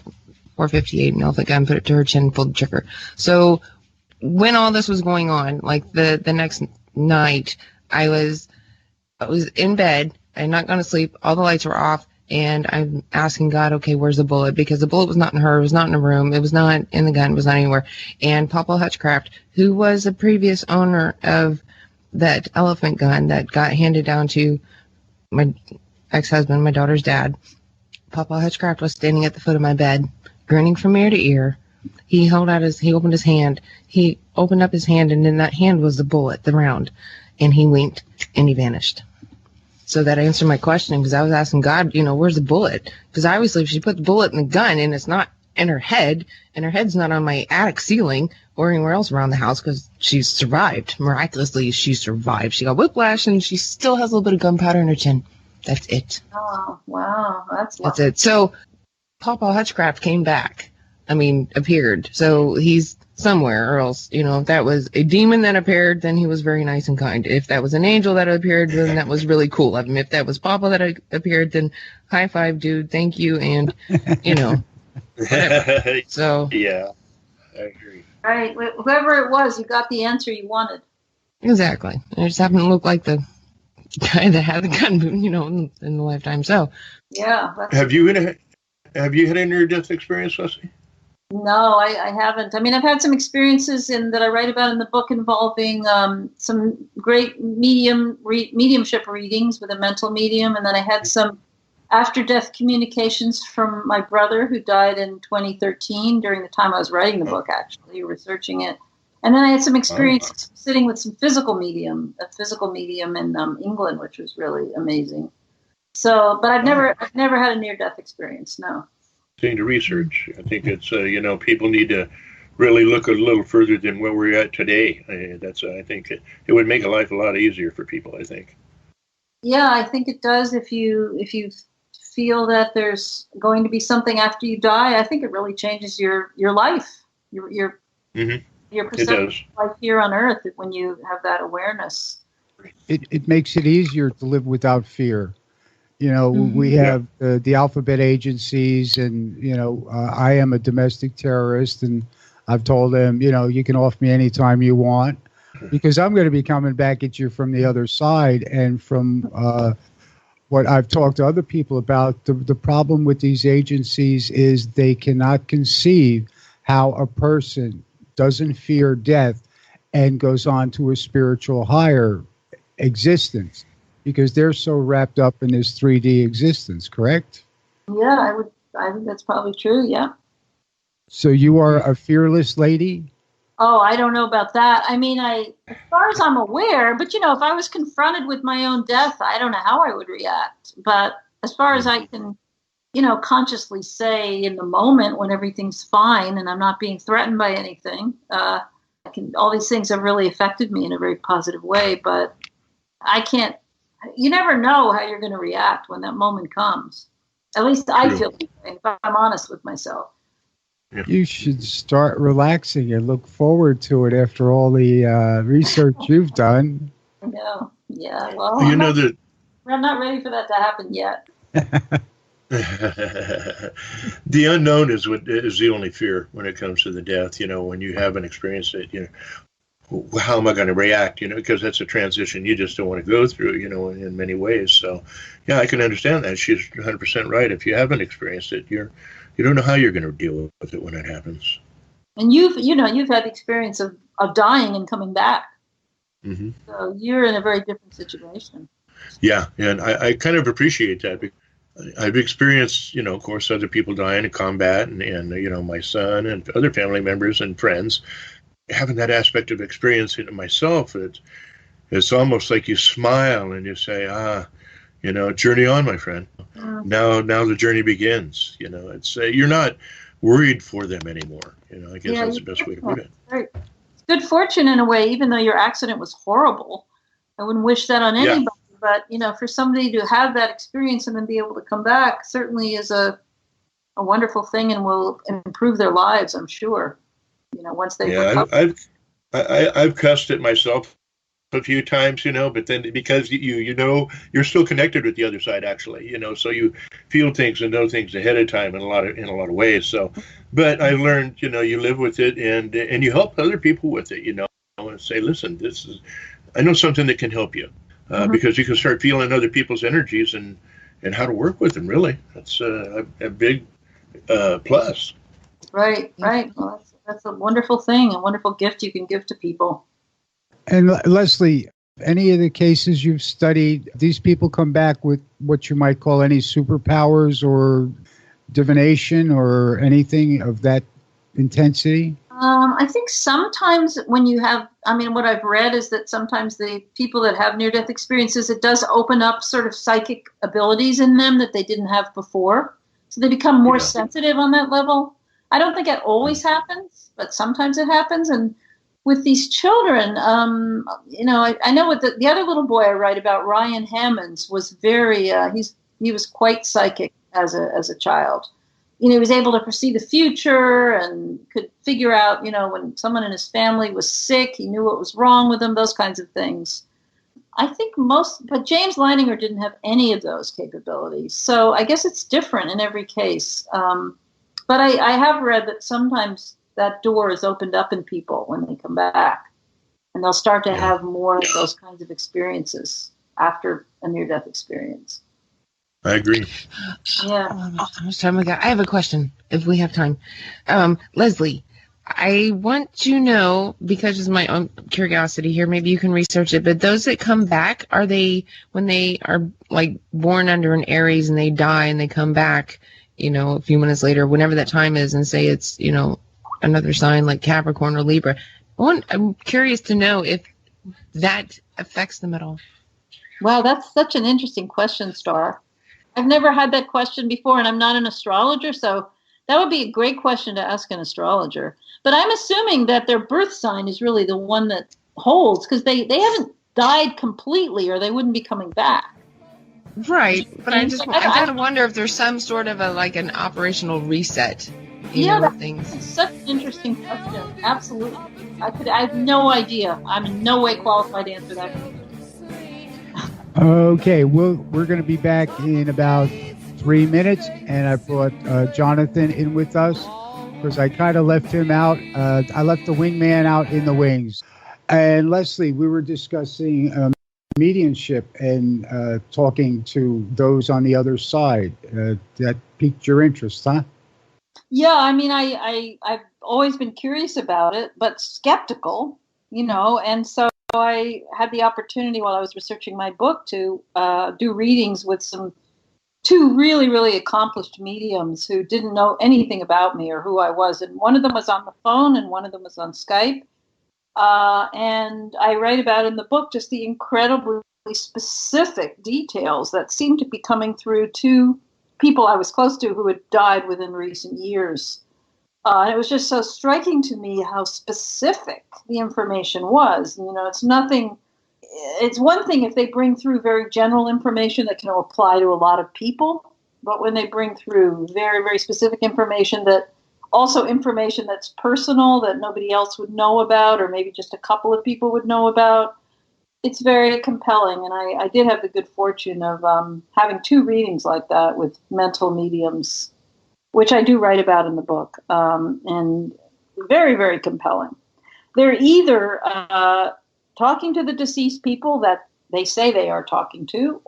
458 Norfolk gun, put it to her chin, pulled the trigger. So when all this was going on, like the next night, I was in bed. I'm not going to sleep. All the lights were off. And I'm asking God, okay, where's the bullet? Because the bullet was not in her. It was not in a room. It was not in the gun. It was not anywhere. And Papa Hutchcraft, who was a previous owner of that elephant gun that got handed down to my ex-husband, my daughter's dad, Papa Hutchcraft was standing at the foot of my bed, grinning from ear to ear. He opened his hand. He opened up his hand, and in that hand was the bullet, the round. And he winked, and he vanished. So that answered my question, because I was asking God, where's the bullet? Because obviously if she put the bullet in the gun and it's not in her head, and her head's not on my attic ceiling or anywhere else around the house, because she survived. Miraculously, she survived. She got whiplash, and she still has a little bit of gunpowder in her chin. That's it. Oh, wow. That's it. So Papa Hutchcraft came back. Appeared. So he's somewhere, or else, if that was a demon that appeared, then he was very nice and kind. If that was an angel that appeared, then that was really cool of him. If that was Papa that appeared, then high five, dude, thank you, and, whatever. So. Yeah, I agree. Right. Whoever it was, you got the answer you wanted. Exactly. It just happened to look like the guy that had the gun, in the lifetime. So. Yeah. Have you had a near-death experience, Leslie? No, I haven't. I've had some experiences that I write about in the book involving some great mediumship readings with a mental medium, and then I had some after-death communications from my brother who died in 2013 during the time I was writing the book, actually, researching it. And then I had some experience sitting with a physical medium in England, which was really amazing. So, but I've never had a near-death experience, no. Thing to research. I think it's people need to really look a little further than where we're at today. I think it would make life a lot easier for people, I think. Yeah, I think it does. If you feel that there's going to be something after you die, I think it really changes your life, your perception of life here on Earth when you have that awareness. it makes it easier to live without fear. You know, we have the alphabet agencies, and, you know, I am a domestic terrorist, and I've told them, you know, you can off me anytime you want, because I'm going to be coming back at you from the other side. And from what I've talked to other people about, the problem with these agencies is they cannot conceive how a person doesn't fear death and goes on to a spiritual higher existence, because they're so wrapped up in this 3D existence, correct? Yeah, I think that's probably true, yeah. So you are a fearless lady? Oh, I don't know about that. I mean, as far as I'm aware, but, you know, if I was confronted with my own death, I don't know how I would react. But as far as I can, you know, consciously say in the moment when everything's fine and I'm not being threatened by anything, all these things have really affected me in a very positive way, but I can't. You never know how you're going to react when that moment comes. At least I feel that way, if I'm honest with myself. You should start relaxing and look forward to it after all the research you've done. No, yeah, well, I'm not ready for that to happen yet. The unknown is the only fear when it comes to the death. You know, when you haven't experienced it, you know, how am I going to react? You know, because that's a transition you just don't want to go through, you know, in many ways. So, yeah, I can understand that. She's 100% right. If you haven't experienced it, you don't know how you're going to deal with it when it happens. And you've had the experience of dying and coming back. Mm-hmm. So you're in a very different situation. Yeah, and I kind of appreciate that. Because I've experienced, you know, of course, other people dying in combat, and you know, my son and other family members and friends. Having that aspect of experience in myself, it's almost like you smile and you say, you know, journey on, my friend. Now the journey begins. You know, it's you're not worried for them anymore. You know, I guess that's the best way to put it. Right. It's good fortune in a way, even though your accident was horrible. I wouldn't wish that on anybody, but, you know, for somebody to have that experience and then be able to come back certainly is a wonderful thing and will improve their lives, I'm sure. You know, once they recover. I've cussed at myself a few times, you know, but then because you know you're still connected with the other side, actually, you know, so you feel things and know things ahead of time in a lot of ways. So, but I've learned, you know, you live with it and you help other people with it, you know, and say, listen, I know something that can help you, because you can start feeling other people's energies and how to work with them. Really, that's a big plus. Right. Well, that's a wonderful thing, a wonderful gift you can give to people. And Leslie, any of the cases you've studied, these people come back with what you might call any superpowers or divination or anything of that intensity? I think sometimes when you have, what I've read is that sometimes the people that have near-death experiences, it does open up sort of psychic abilities in them that they didn't have before. So they become more sensitive on that level. I don't think it always happens, but sometimes it happens. And with these children, you know, I know with the other little boy I write about, Ryan Hammonds, was very, he was quite psychic as a child. You know, he was able to foresee the future and could figure out, you know, when someone in his family was sick, he knew what was wrong with them, those kinds of things. I think but James Leininger didn't have any of those capabilities. So I guess it's different in every case. But I have read that sometimes that door is opened up in people when they come back, and they'll start to have more of those kinds of experiences after a near-death experience. I agree. Yeah. How much time we got? I have a question, if we have time. Leslie, I want to know, because it's my own curiosity here, maybe you can research it, but those that come back, are they, when they are like born under an Aries and they die and they come back, you know, a few minutes later, whenever that time is, and say it's, you know, another sign like Capricorn or Libra. I'm curious to know if that affects them at all. Wow, that's such an interesting question, Star. I've never had that question before, and I'm not an astrologer, so that would be a great question to ask an astrologer. But I'm assuming that their birth sign is really the one that holds, because they haven't died completely, or they wouldn't be coming back. Right, but I kind of wonder if there's some sort of an operational reset. That's such an interesting question. Absolutely. I have no idea. I'm in no way qualified to answer that question. Okay, we're going to be back in about 3 minutes, and I brought Jonathan in with us because I kind of left him out. I left the wingman out in the wings. And Leslie, we were discussing mediumship and talking to those on the other side. That piqued your interest, huh? Yeah, I mean, I've always been curious about it, but skeptical, and so I had the opportunity while I was researching my book to do readings with two really, really accomplished mediums who didn't know anything about me or who I was. And one of them was on the phone and one of them was on Skype. And I write about in the book just the incredibly specific details that seemed to be coming through to people I was close to who had died within recent years. And it was just so striking to me how specific the information was. It's one thing if they bring through very general information that can apply to a lot of people, but when they bring through very, very specific information that's personal, that nobody else would know about, or maybe just a couple of people would know about, it's very compelling. And I did have the good fortune of having two readings like that with mental mediums, which I do write about in the book, and very, very compelling. They're either talking to the deceased people that they say they are talking to,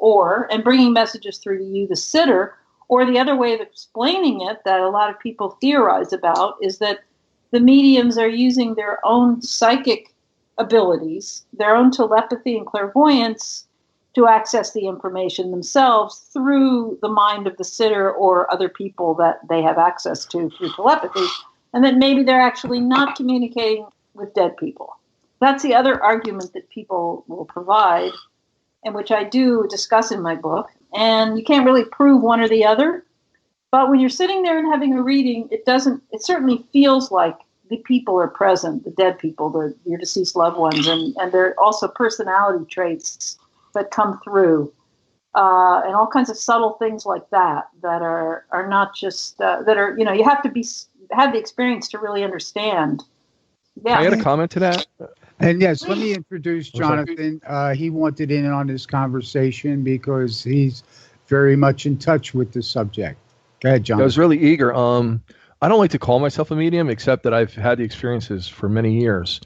and bringing messages through to you, the sitter, or the other way of explaining it that a lot of people theorize about is that the mediums are using their own psychic abilities, their own telepathy and clairvoyance to access the information themselves through the mind of the sitter or other people that they have access to through telepathy, and that maybe they're actually not communicating with dead people. That's the other argument that people will provide, and which I do discuss in my book. And you can't really prove one or the other, but when you're sitting there and having a reading, it certainly feels like the people are present, the dead people, your deceased loved ones, and there are also personality traits that come through, and all kinds of subtle things like that are not just that are, you have to have the experience to really understand. Yeah. I had a comment to that. And yes, let me introduce Jonathan. He wanted in on this conversation because he's very much in touch with the subject. Go ahead, Jonathan. I was really eager. I don't like to call myself a medium, except that I've had the experiences for many years.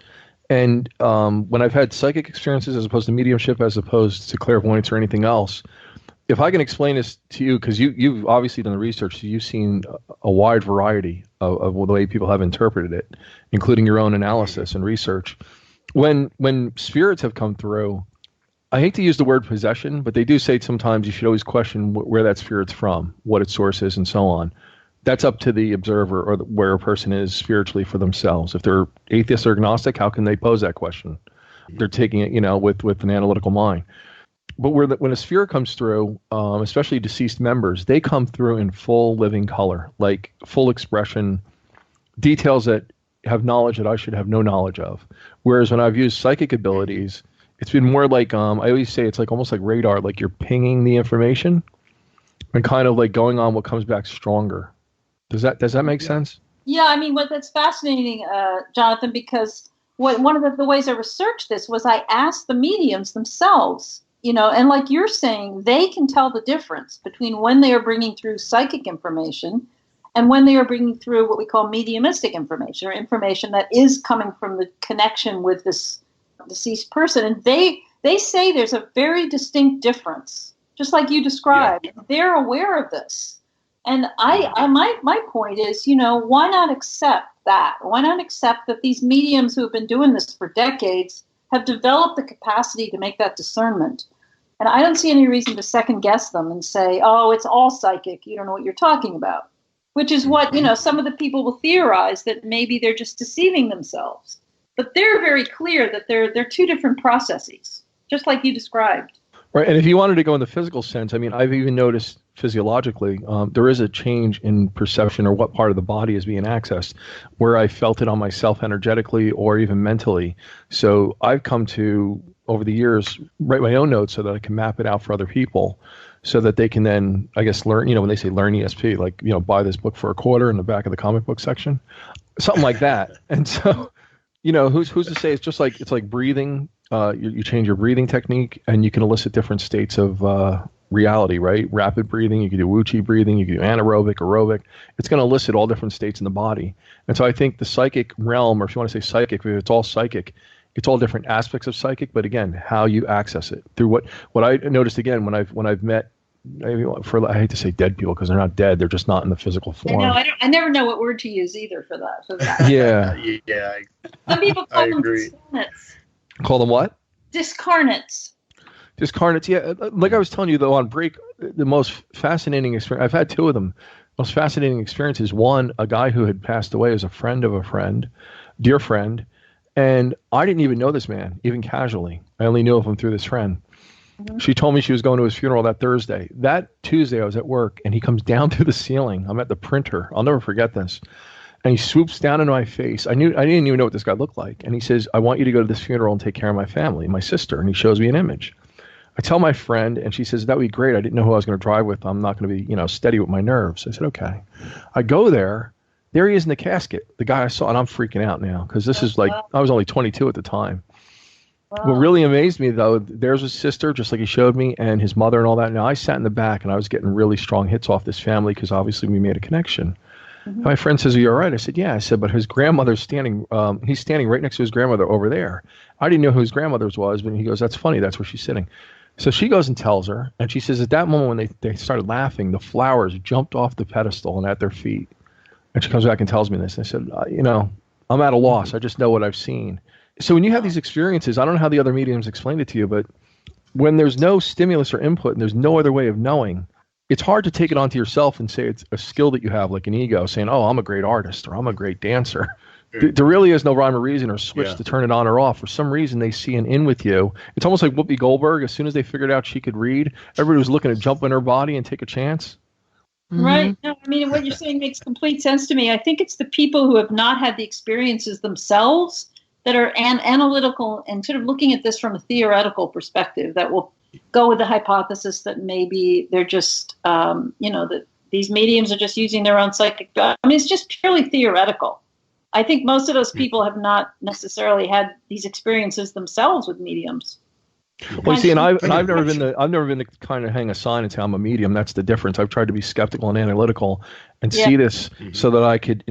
And when I've had psychic experiences as opposed to mediumship, as opposed to clairvoyance or anything else, if I can explain this to you, because you've obviously done the research, so you've seen a wide variety of the way people have interpreted it, including your own analysis and research. When spirits have come through, I hate to use the word possession, but they do say sometimes you should always question where that spirit's from, what its source is, and so on. That's up to the observer or where a person is spiritually for themselves. If they're atheist or agnostic, how can they pose that question? They're taking it, with an analytical mind. But when a spirit comes through, especially deceased members, they come through in full living color, like full expression, details that have knowledge that I should have no knowledge of. Whereas when I've used psychic abilities, it's been more like, I always say it's like almost like radar, like you're pinging the information and kind of like going on what comes back stronger. Does that make sense? Yeah, I mean, that's fascinating, Jonathan, because one of the ways I researched this was I asked the mediums themselves, and like you're saying, they can tell the difference between when they are bringing through psychic information and when they are bringing through what we call mediumistic information, or information that is coming from the connection with this deceased person. And they say there's a very distinct difference, just like you described. Yeah. They're aware of this. And my point is, why not accept that? Why not accept that these mediums who have been doing this for decades have developed the capacity to make that discernment? And I don't see any reason to second guess them and say, oh, it's all psychic. You don't know what you're talking about, which is what, some of the people will theorize, that maybe they're just deceiving themselves. But they're very clear that they're two different processes, just like you described. Right. And if you wanted to go in the physical sense, I mean, I've even noticed physiologically, there is a change in perception or what part of the body is being accessed, where I felt it on myself energetically or even mentally. So I've come to, over the years, write my own notes so that I can map it out for other people so that they can then, I guess, learn, when they say learn ESP, like, buy this book for $0.25 in the back of the comic book section, something like that. And so, who's to say it's like breathing. you change your breathing technique, and you can elicit different states of reality, right? Rapid breathing, you can do Wu-Chi breathing, you can do anaerobic, aerobic. It's going to elicit all different states in the body. And so I think the psychic realm, or if you want to say psychic, if it's all psychic, it's all different aspects of psychic, but again, how you access it through what I noticed again when I've met, I hate to say dead people because they're not dead, they're just not in the physical form. I never know what word to use either for that. Yeah. Yeah. Some people call them agree. discarnates. Call them what? Discarnates. Discarnates, yeah. Like I was telling you, though, on break, the most fascinating experience, I've had two of them. Most fascinating experiences. One, a guy who had passed away as a friend of a friend, dear friend, and I didn't even know this man, even casually. I only knew of him through this friend. Mm-hmm. She told me she was going to his funeral that Thursday. That Tuesday, I was at work, and he comes down through the ceiling. I'm at the printer. I'll never forget this. And he swoops down into my face. I didn't even know what this guy looked like. And he says, I want you to go to this funeral and take care of my family, my sister. And he shows me an image. I tell my friend, and she says, that would be great. I didn't know who I was going to drive with. I'm not going to be, steady with my nerves. I said, okay. I go there. There he is in the casket, the guy I saw, and I'm freaking out now because this is like, I was only 22 at the time. Wow. What really amazed me, though, there's his sister, just like he showed me, and his mother and all that. Now, I sat in the back, and I was getting really strong hits off this family because obviously we made a connection. Mm-hmm. My friend says, are you all right? I said, yeah. I said, but his grandmother's standing, he's standing right next to his grandmother over there. I didn't know who his grandmother's was, but he goes, that's funny. That's where she's sitting. So she goes and tells her, and she says at that moment when they started laughing, the flowers jumped off the pedestal and at their feet. And she comes back and tells me this. And I said, I'm at a loss. I just know what I've seen. So when you have these experiences, I don't know how the other mediums explained it to you, but when there's no stimulus or input and there's no other way of knowing, it's hard to take it onto yourself and say it's a skill that you have, like an ego, saying, oh, I'm a great artist or I'm a great dancer. There really is no rhyme or reason or switch to turn it on or off. For some reason, they see an in with you. It's almost like Whoopi Goldberg. As soon as they figured out she could read, everybody was looking to jump in her body and take a chance. Mm-hmm. Right. No, I mean, what you're saying makes complete sense to me. I think it's the people who have not had the experiences themselves that are analytical and sort of looking at this from a theoretical perspective that will go with the hypothesis that maybe they're just, that these mediums are just using their own psychic. I mean, it's just purely theoretical. I think most of those people have not necessarily had these experiences themselves with mediums. Well, see, and I've never been the kind of hang a sign and say I'm a medium. That's the difference. I've tried to be skeptical and analytical and see this so that I could.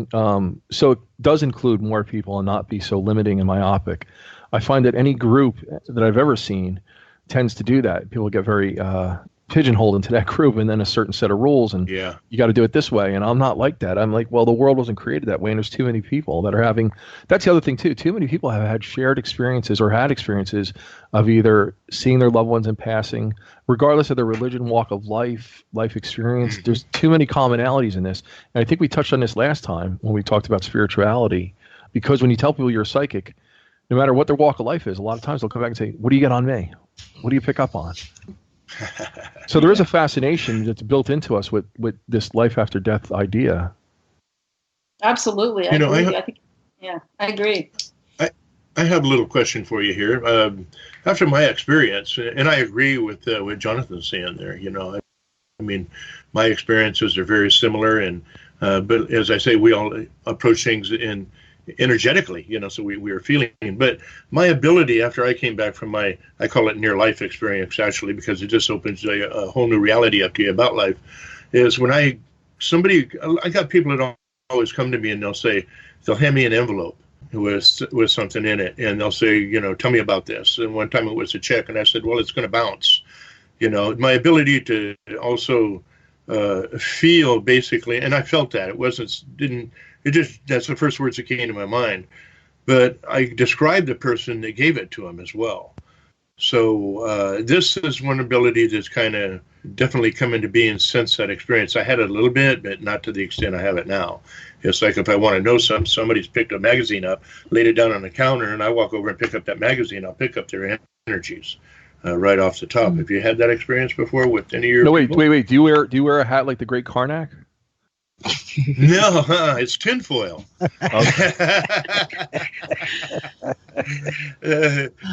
So it does include more people and not be so limiting and myopic. I find that any group that I've ever seen tends to do that. People get very pigeonholed into that group and then a certain set of rules, and you got to do it this way. And I'm not like that. I'm like, well, the world wasn't created that way, and there's too many people that are having. That's the other thing too. Too many people have had shared experiences or had experiences of either seeing their loved ones in passing, regardless of their religion, walk of life experience. There's too many commonalities in this, and I think we touched on this last time when we talked about spirituality. Because when you tell people you're a psychic, no matter what their walk of life is, a lot of times they'll come back and say, "What do you get on me? What do you pick up on?" So there is a fascination that's built into us with this life after death idea. Absolutely. I agree. I have a little question for you here. After my experience, and I agree with what Jonathan's saying there, I mean, my experiences are very similar, and but as I say, we all approach things energetically, so we were feeling. But my ability after I came back from I call it near life experience, actually, because it just opens a whole new reality up to you about life, is when I got people that always come to me and they'll hand me an envelope with something in it, and they'll say, tell me about this. And one time it was a check, and I said, well, it's going to bounce. My ability to also feel, basically, and I felt that that's the first words that came to my mind. But I described the person that gave it to him as well. So this is one ability that's kind of definitely come into being since that experience. I had it a little bit, but not to the extent I have it now. It's like if I want to know something, somebody's picked a magazine up, laid it down on the counter, and I walk over and pick up that magazine, I'll pick up their energies right off the top. Have you had that experience before with any of your people? Wait. Do you wear a hat like the Great Karnak? No, it's tinfoil.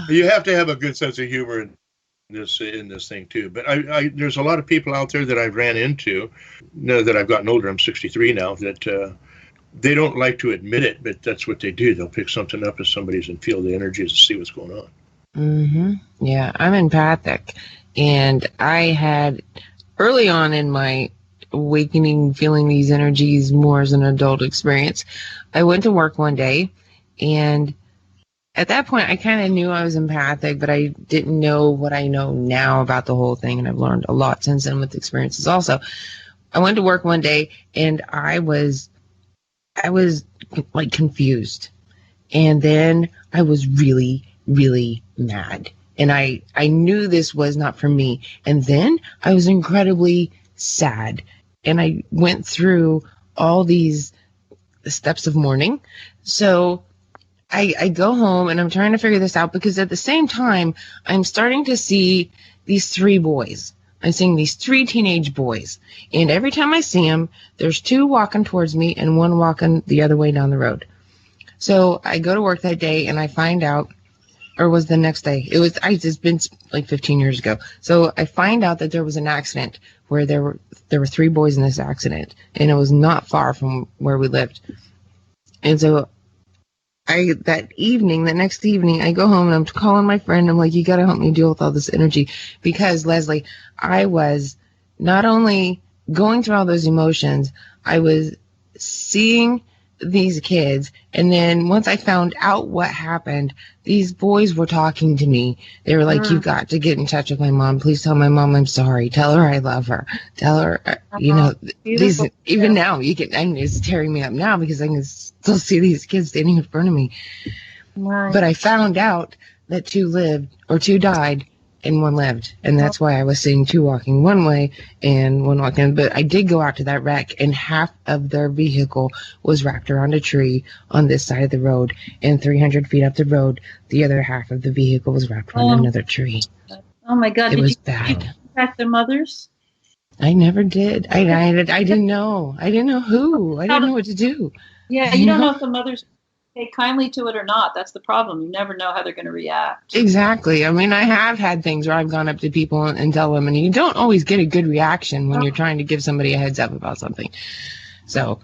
You have to have a good sense of humor in this thing too. But there's a lot of people out there that I've ran into, that I've gotten older. I'm 63 now. That they don't like to admit it, but that's what they do. They'll pick something up as somebody's and feel the energies to see what's going on. Yeah, I'm empathic. And I had early on in my awakening, feeling these energies more as an adult experience. I went to work one day, and at that point, I kind of knew I was empathic, but I didn't know what I know now about the whole thing. And I've learned a lot since then with experiences also. I went to work one day, and I was like confused. And then I was really, really mad. And I knew this was not for me. And then I was incredibly sad. And I went through all these steps of mourning. So I go home and I'm trying to figure this out, because at the same time, I'm starting to see these three boys. I'm seeing these three teenage boys. And every time I see them, there's two walking towards me and one walking the other way down the road. So I go to work that day and I find out, or was the next day? It's been like 15 years ago. So I find out that there was an accident where there were three boys in this accident, and it was not far from where we lived. And so the next evening, I go home and I'm calling my friend. I'm like, you got to help me deal with all this energy, because Leslie, I was not only going through all those emotions, I was seeing these kids, and then once I found out what happened, these boys were talking to me. They were like, "You've got to get in touch with my mom. Please tell my mom I'm sorry. Tell her I love her. Tell her, these, even now it's tearing me up now because I can still see these kids standing in front of me." Right. But I found out that two died and one lived, and that's why I was seeing two walking one way and one walking. But I did go out to that wreck, and half of their vehicle was wrapped around a tree on this side of the road, and 300 feet up the road, the other half of the vehicle was wrapped around another tree. Oh my God! It was Did bad. you contact their mothers? I never did. I didn't know. I didn't know who. I didn't know what to do. Yeah, you don't know if the mothers take kindly to it or not. That's the problem. You never know how they're going to react. Exactly. I mean, I have had things where I've gone up to people and tell them, and you don't always get a good reaction when you're trying to give somebody a heads up about something. So,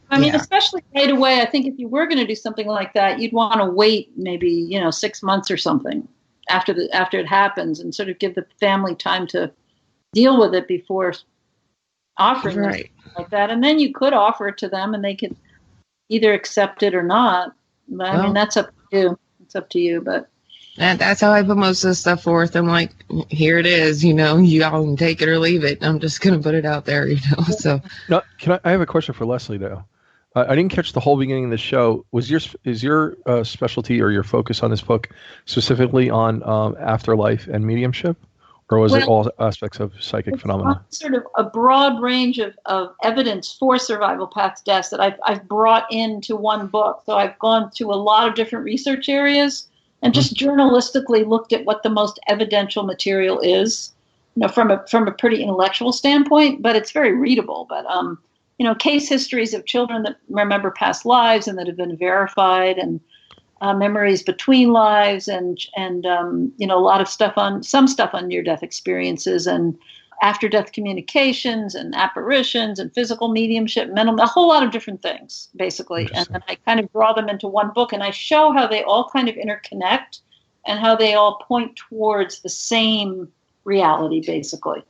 I mean, especially right away, I think if you were going to do something like that, you'd want to wait maybe, 6 months or something after it happens, and sort of give the family time to deal with it before offering right. like that. And then you could offer it to them and they could either accept it or not. But I mean, that's up to you. It's up to you. But that's how I put most of the stuff forth. I'm like, here it is. You all can take it or leave it. I'm just going to put it out there. So. No, I have a question for Leslie though. I didn't catch the whole beginning of the show. Is your specialty or your focus on this book specifically on afterlife and mediumship? Or was it all aspects of psychic phenomena? Sort of a broad range of evidence for survival path deaths that I've brought into one book. So I've gone to a lot of different research areas and just journalistically looked at what the most evidential material is, from a pretty intellectual standpoint, but it's very readable. But case histories of children that remember past lives and that have been verified, and memories between lives, and a lot of stuff on near-death experiences and after-death communications and apparitions and physical mediumship, a whole lot of different things, basically. And then I kind of draw them into one book, and I show how they all kind of interconnect and how they all point towards the same reality, basically.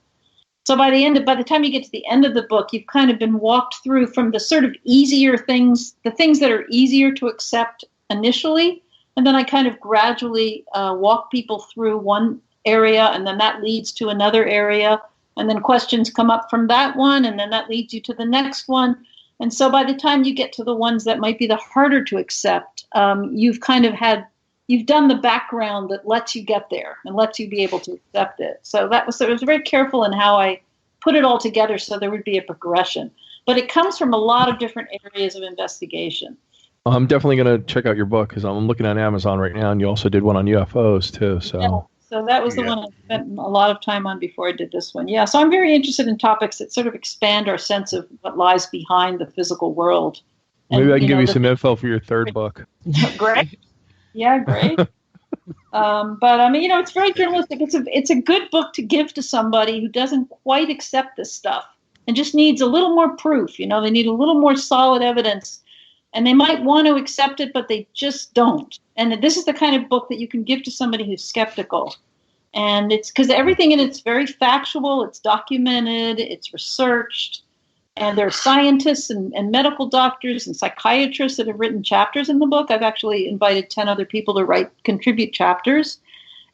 So by the time you get to the end of the book, you've kind of been walked through from the sort of easier things, the things that are easier to accept initially, and then I kind of gradually walk people through one area, and then that leads to another area, and then questions come up from that one, and then that leads you to the next one. And so by the time you get to the ones that might be the harder to accept, you've done the background that lets you get there and lets you be able to accept it. So I was very careful in how I put it all together so there would be a progression. But it comes from a lot of different areas of investigation. I'm definitely going to check out your book because I'm looking on Amazon right now, and you also did one on UFOs too. So, so that was the one I spent a lot of time on before I did this one. Yeah, so I'm very interested in topics that sort of expand our sense of what lies behind the physical world. Maybe I can give you some info for your third book. Great. Yeah, great. But I mean, it's very journalistic. It's a good book to give to somebody who doesn't quite accept this stuff and just needs a little more proof. They need a little more solid evidence And they might want to accept it, but they just don't. And this is the kind of book that you can give to somebody who's skeptical. And it's because everything in it's very factual, it's documented, it's researched. And there are scientists and medical doctors and psychiatrists that have written chapters in the book. I've actually invited 10 other people to contribute chapters.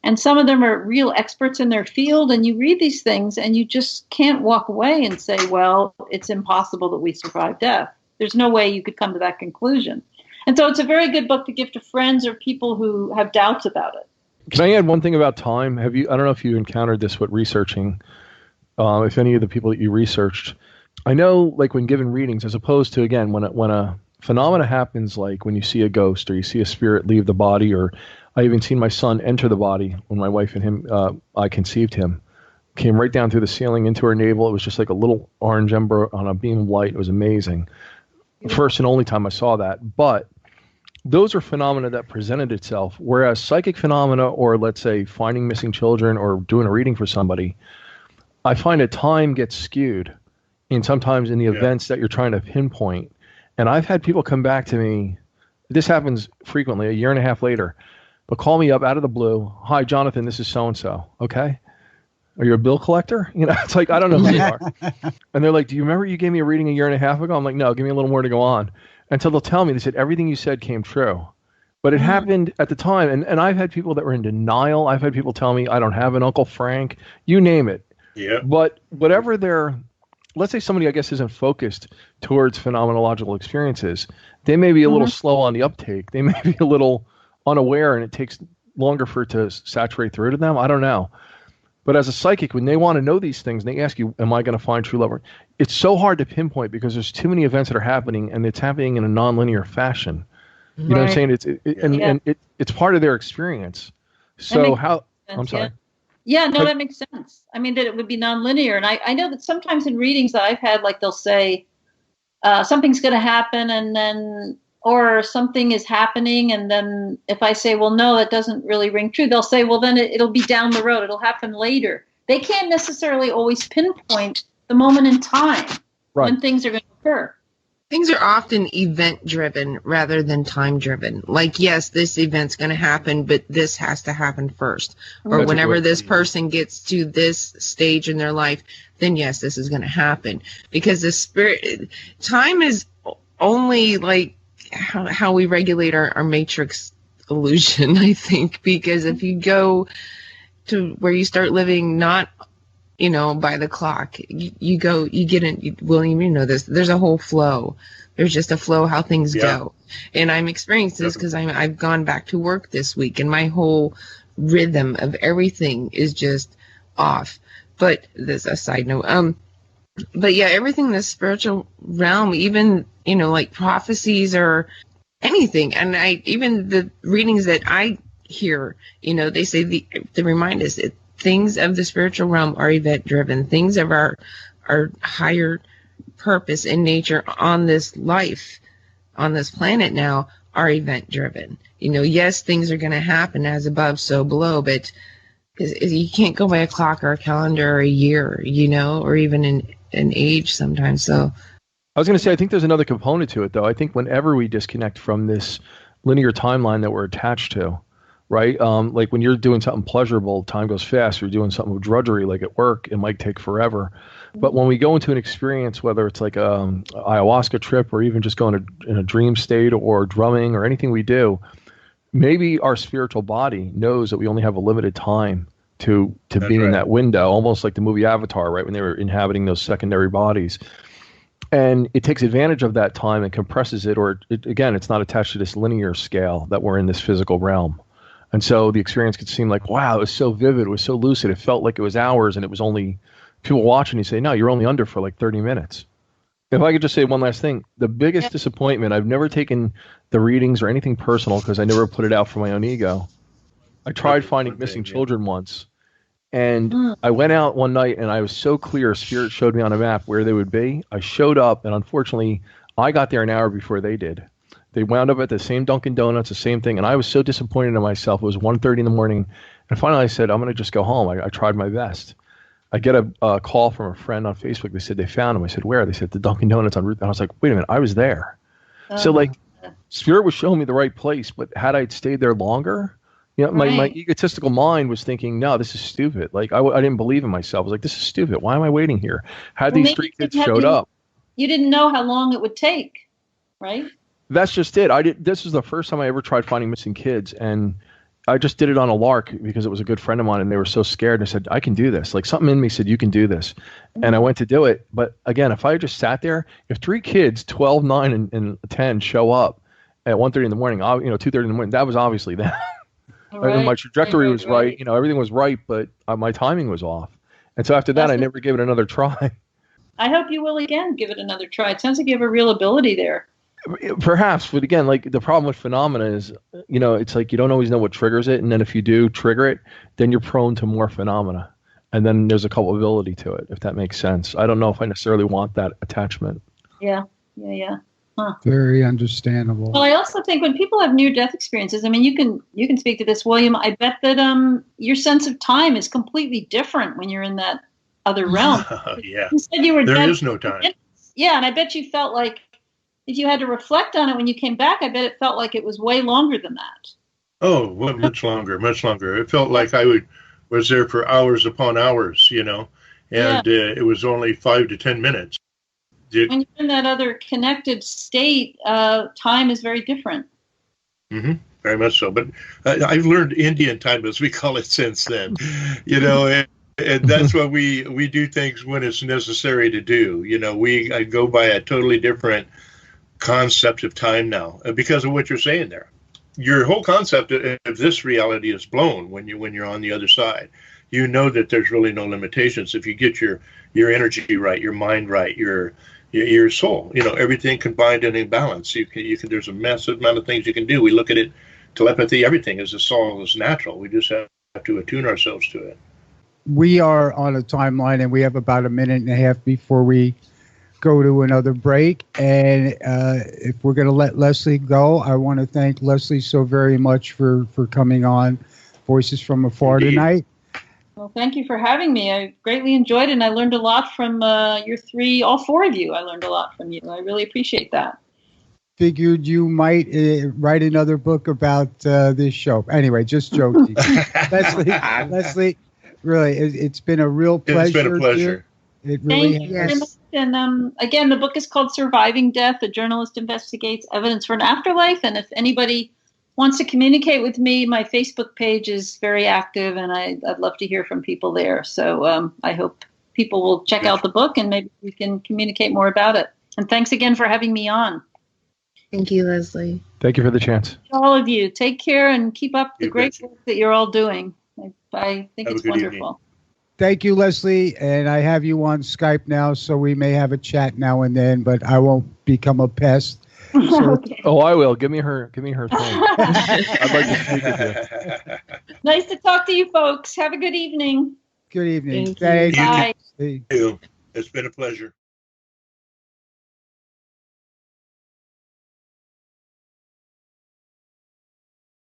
And some of them are real experts in their field. And you read these things and you just can't walk away and say, well, it's impossible that we survive death. There's no way you could come to that conclusion. And so it's a very good book to give to friends or people who have doubts about it. Can I add one thing about time? I don't know if you encountered this with researching, if any of the people that you researched. I know, like when given readings, as opposed to, again, when a phenomena happens, like when you see a ghost or you see a spirit leave the body, or I even seen my son enter the body when my wife and him, I conceived him, came right down through the ceiling into her navel. It was just like a little orange ember on a beam of light. It was amazing. First and only time I saw that. But those are phenomena that presented itself, whereas psychic phenomena, or let's say finding missing children or doing a reading for somebody, I find that time gets skewed in sometimes in the events that you're trying to pinpoint. And I've had people come back to me, this happens frequently, a year and a half later, but call me up out of the blue. Hi, Jonathan, this is so-and-so. Okay. Are you a bill collector? It's like, I don't know who you are. And they're like, do you remember you gave me a reading a year and a half ago? I'm like, no, give me a little more to go on. Until they'll tell me, they said, everything you said came true. But it happened at the time. And I've had people that were in denial. I've had people tell me, I don't have an Uncle Frank. You name it. Yeah. But whatever let's say somebody, I guess, isn't focused towards phenomenological experiences. They may be a little slow on the uptake. They may be a little unaware, and it takes longer for it to saturate through to them. I don't know. But as a psychic, when they want to know these things, and they ask you, am I going to find true love? It's so hard to pinpoint because there's too many events that are happening, and it's happening in a nonlinear fashion. You know what I'm saying? It's part of their experience. So I'm sorry. Yeah, no, that makes sense. I mean, that it would be nonlinear. And I know that sometimes in readings that I've had, like they'll say something's going to happen, and then, or something is happening. And then if I say, well, no, that doesn't really ring true, they'll say, well, then it'll be down the road. It'll happen later. They can't necessarily always pinpoint the moment in time when things are going to occur. Things are often event-driven rather than time-driven. Like, yes, this event's going to happen, but this has to happen first. Or whenever this person gets to this stage in their life, then yes, this is going to happen. Because time is only like how we regulate our matrix illusion, I think. Because if you go to where you start living not by the clock, you get in, William, you know this, there's a whole flow. There's just a flow how things go. And I'm experiencing this because I've gone back to work this week, and my whole rhythm of everything is just off. But this a side note. But yeah, everything in the spiritual realm, even, like prophecies or anything. And even the readings that I hear, they say they remind us that things of the spiritual realm are event-driven. Things of our higher purpose in nature on this life, on this planet now, are event-driven. Yes, things are going to happen as above, so below, but you can't go by a clock or a calendar or a year, or even an age sometimes. So I was going to say, I think there's another component to it, though. I think whenever we disconnect from this linear timeline that we're attached to, right? Like when you're doing something pleasurable, time goes fast. You're doing something with drudgery, like at work, it might take forever. But when we go into an experience, whether it's like an ayahuasca trip or even just going in a dream state or drumming or anything we do, maybe our spiritual body knows that we only have a limited time to be in that window, almost like the movie Avatar, right? When they were inhabiting those secondary bodies. And it takes advantage of that time and compresses it, or again, it's not attached to this linear scale that we're in this physical realm. And so the experience could seem like, wow, it was so vivid, it was so lucid, it felt like it was hours, and it was only people watching. You say, no, you're only under for like 30 minutes. If I could just say one last thing, the biggest disappointment, I've never taken the readings or anything personal because I never put it out for my own ego. I tried finding missing children once, and I went out one night and I was so clear, Spirit showed me on a map where they would be. I showed up, and unfortunately, I got there an hour before they did. They wound up at the same Dunkin' Donuts, the same thing, and I was so disappointed in myself. It was 1:30 in the morning, and finally I said, I'm going to just go home. I tried my best. I get a call from a friend on Facebook. They said they found him. I said, where? They said, the Dunkin' Donuts on Route. And I was like, wait a minute, I was there. So like Spirit was showing me the right place, but had I stayed there longer, my Right. egotistical mind was thinking, no, this is stupid. Like I didn't believe in myself. I was like, this is stupid. Why am I waiting here? Had Well, these maybe three you kids didn't have showed any- up. You didn't know how long it would take, right? That's just it. This was the first time I ever tried finding missing kids, and I just did it on a lark because it was a good friend of mine, and they were so scared. And I said, I can do this. Like something in me said, you can do this. And I went to do it. But again, if I had just sat there, if three kids, 12, 9, and 10, show up at 1:30 in the morning, 2:30 in the morning, that was obviously them. Right. My trajectory was right. right. Everything was right, but my timing was off. And so after that, I never gave it another try. I hope you will again give it another try. It sounds like you have a real ability there. Perhaps, but again, like the problem with phenomena is, it's like you don't always know what triggers it, and then if you do trigger it, then you're prone to more phenomena, and then there's a culpability to it, if that makes sense. I don't know if I necessarily want that attachment. Yeah. Very understandable. Well, I also think when people have near-death experiences, I mean, you can speak to this, William. I bet that your sense of time is completely different when you're in that other realm. Yeah. You said you were There dead is no time. Yeah, and I bet you felt like if you had to reflect on it when you came back, I bet it felt like it was way longer than that. Oh, well, much longer, much longer. It felt like I was there for hours upon hours, and it was only 5 to 10 minutes. When you're in that other connected state, time is very different. Mm-hmm. Very much so. But I've learned Indian time, as we call it, since then. And that's what we do things when it's necessary to do. I go by a totally different concept of time now because of what you're saying there. Your whole concept of this reality is blown when you're on the other side. You know that there's really no limitations if you get your energy right, your mind right, your soul. Everything combined and in balance. You can. There's a massive amount of things you can do. We look at it, telepathy, everything is all is natural. We just have to attune ourselves to it. We are on a timeline, and we have about a minute and a half before we go to another break. And if we're going to let Leslie go, I want to thank Leslie so very much for coming on Voices from Afar Indeed. tonight. Well, thank you for having me. I greatly enjoyed it, and I learned a lot from all four of you. I learned a lot from you. I really appreciate that. Figured you might write another book about this show. Anyway, just joking. Leslie, really, it's been a real pleasure. It's been a pleasure. It really Thank you has. very much. And again, the book is called Surviving Death. A Journalist Investigates Evidence for an Afterlife. And if anybody wants to communicate with me, my Facebook page is very active, and I'd love to hear from people there. So I hope people will check out the book, and maybe we can communicate more about it. And thanks again for having me on. Thank you, Leslie. Thank you for the chance. All of you, take care and keep up the You great betcha. work that you're all doing. I think Have a it's good wonderful. evening. Thank you, Leslie. And I have you on Skype now, so we may have a chat now and then, but I won't become a pest. Okay. Oh, I will. Give me her thing. I'd like to speak with you. Nice to talk to you folks. Have a good evening. Good evening. Thank you. Thank Bye. you. You. It's been a pleasure.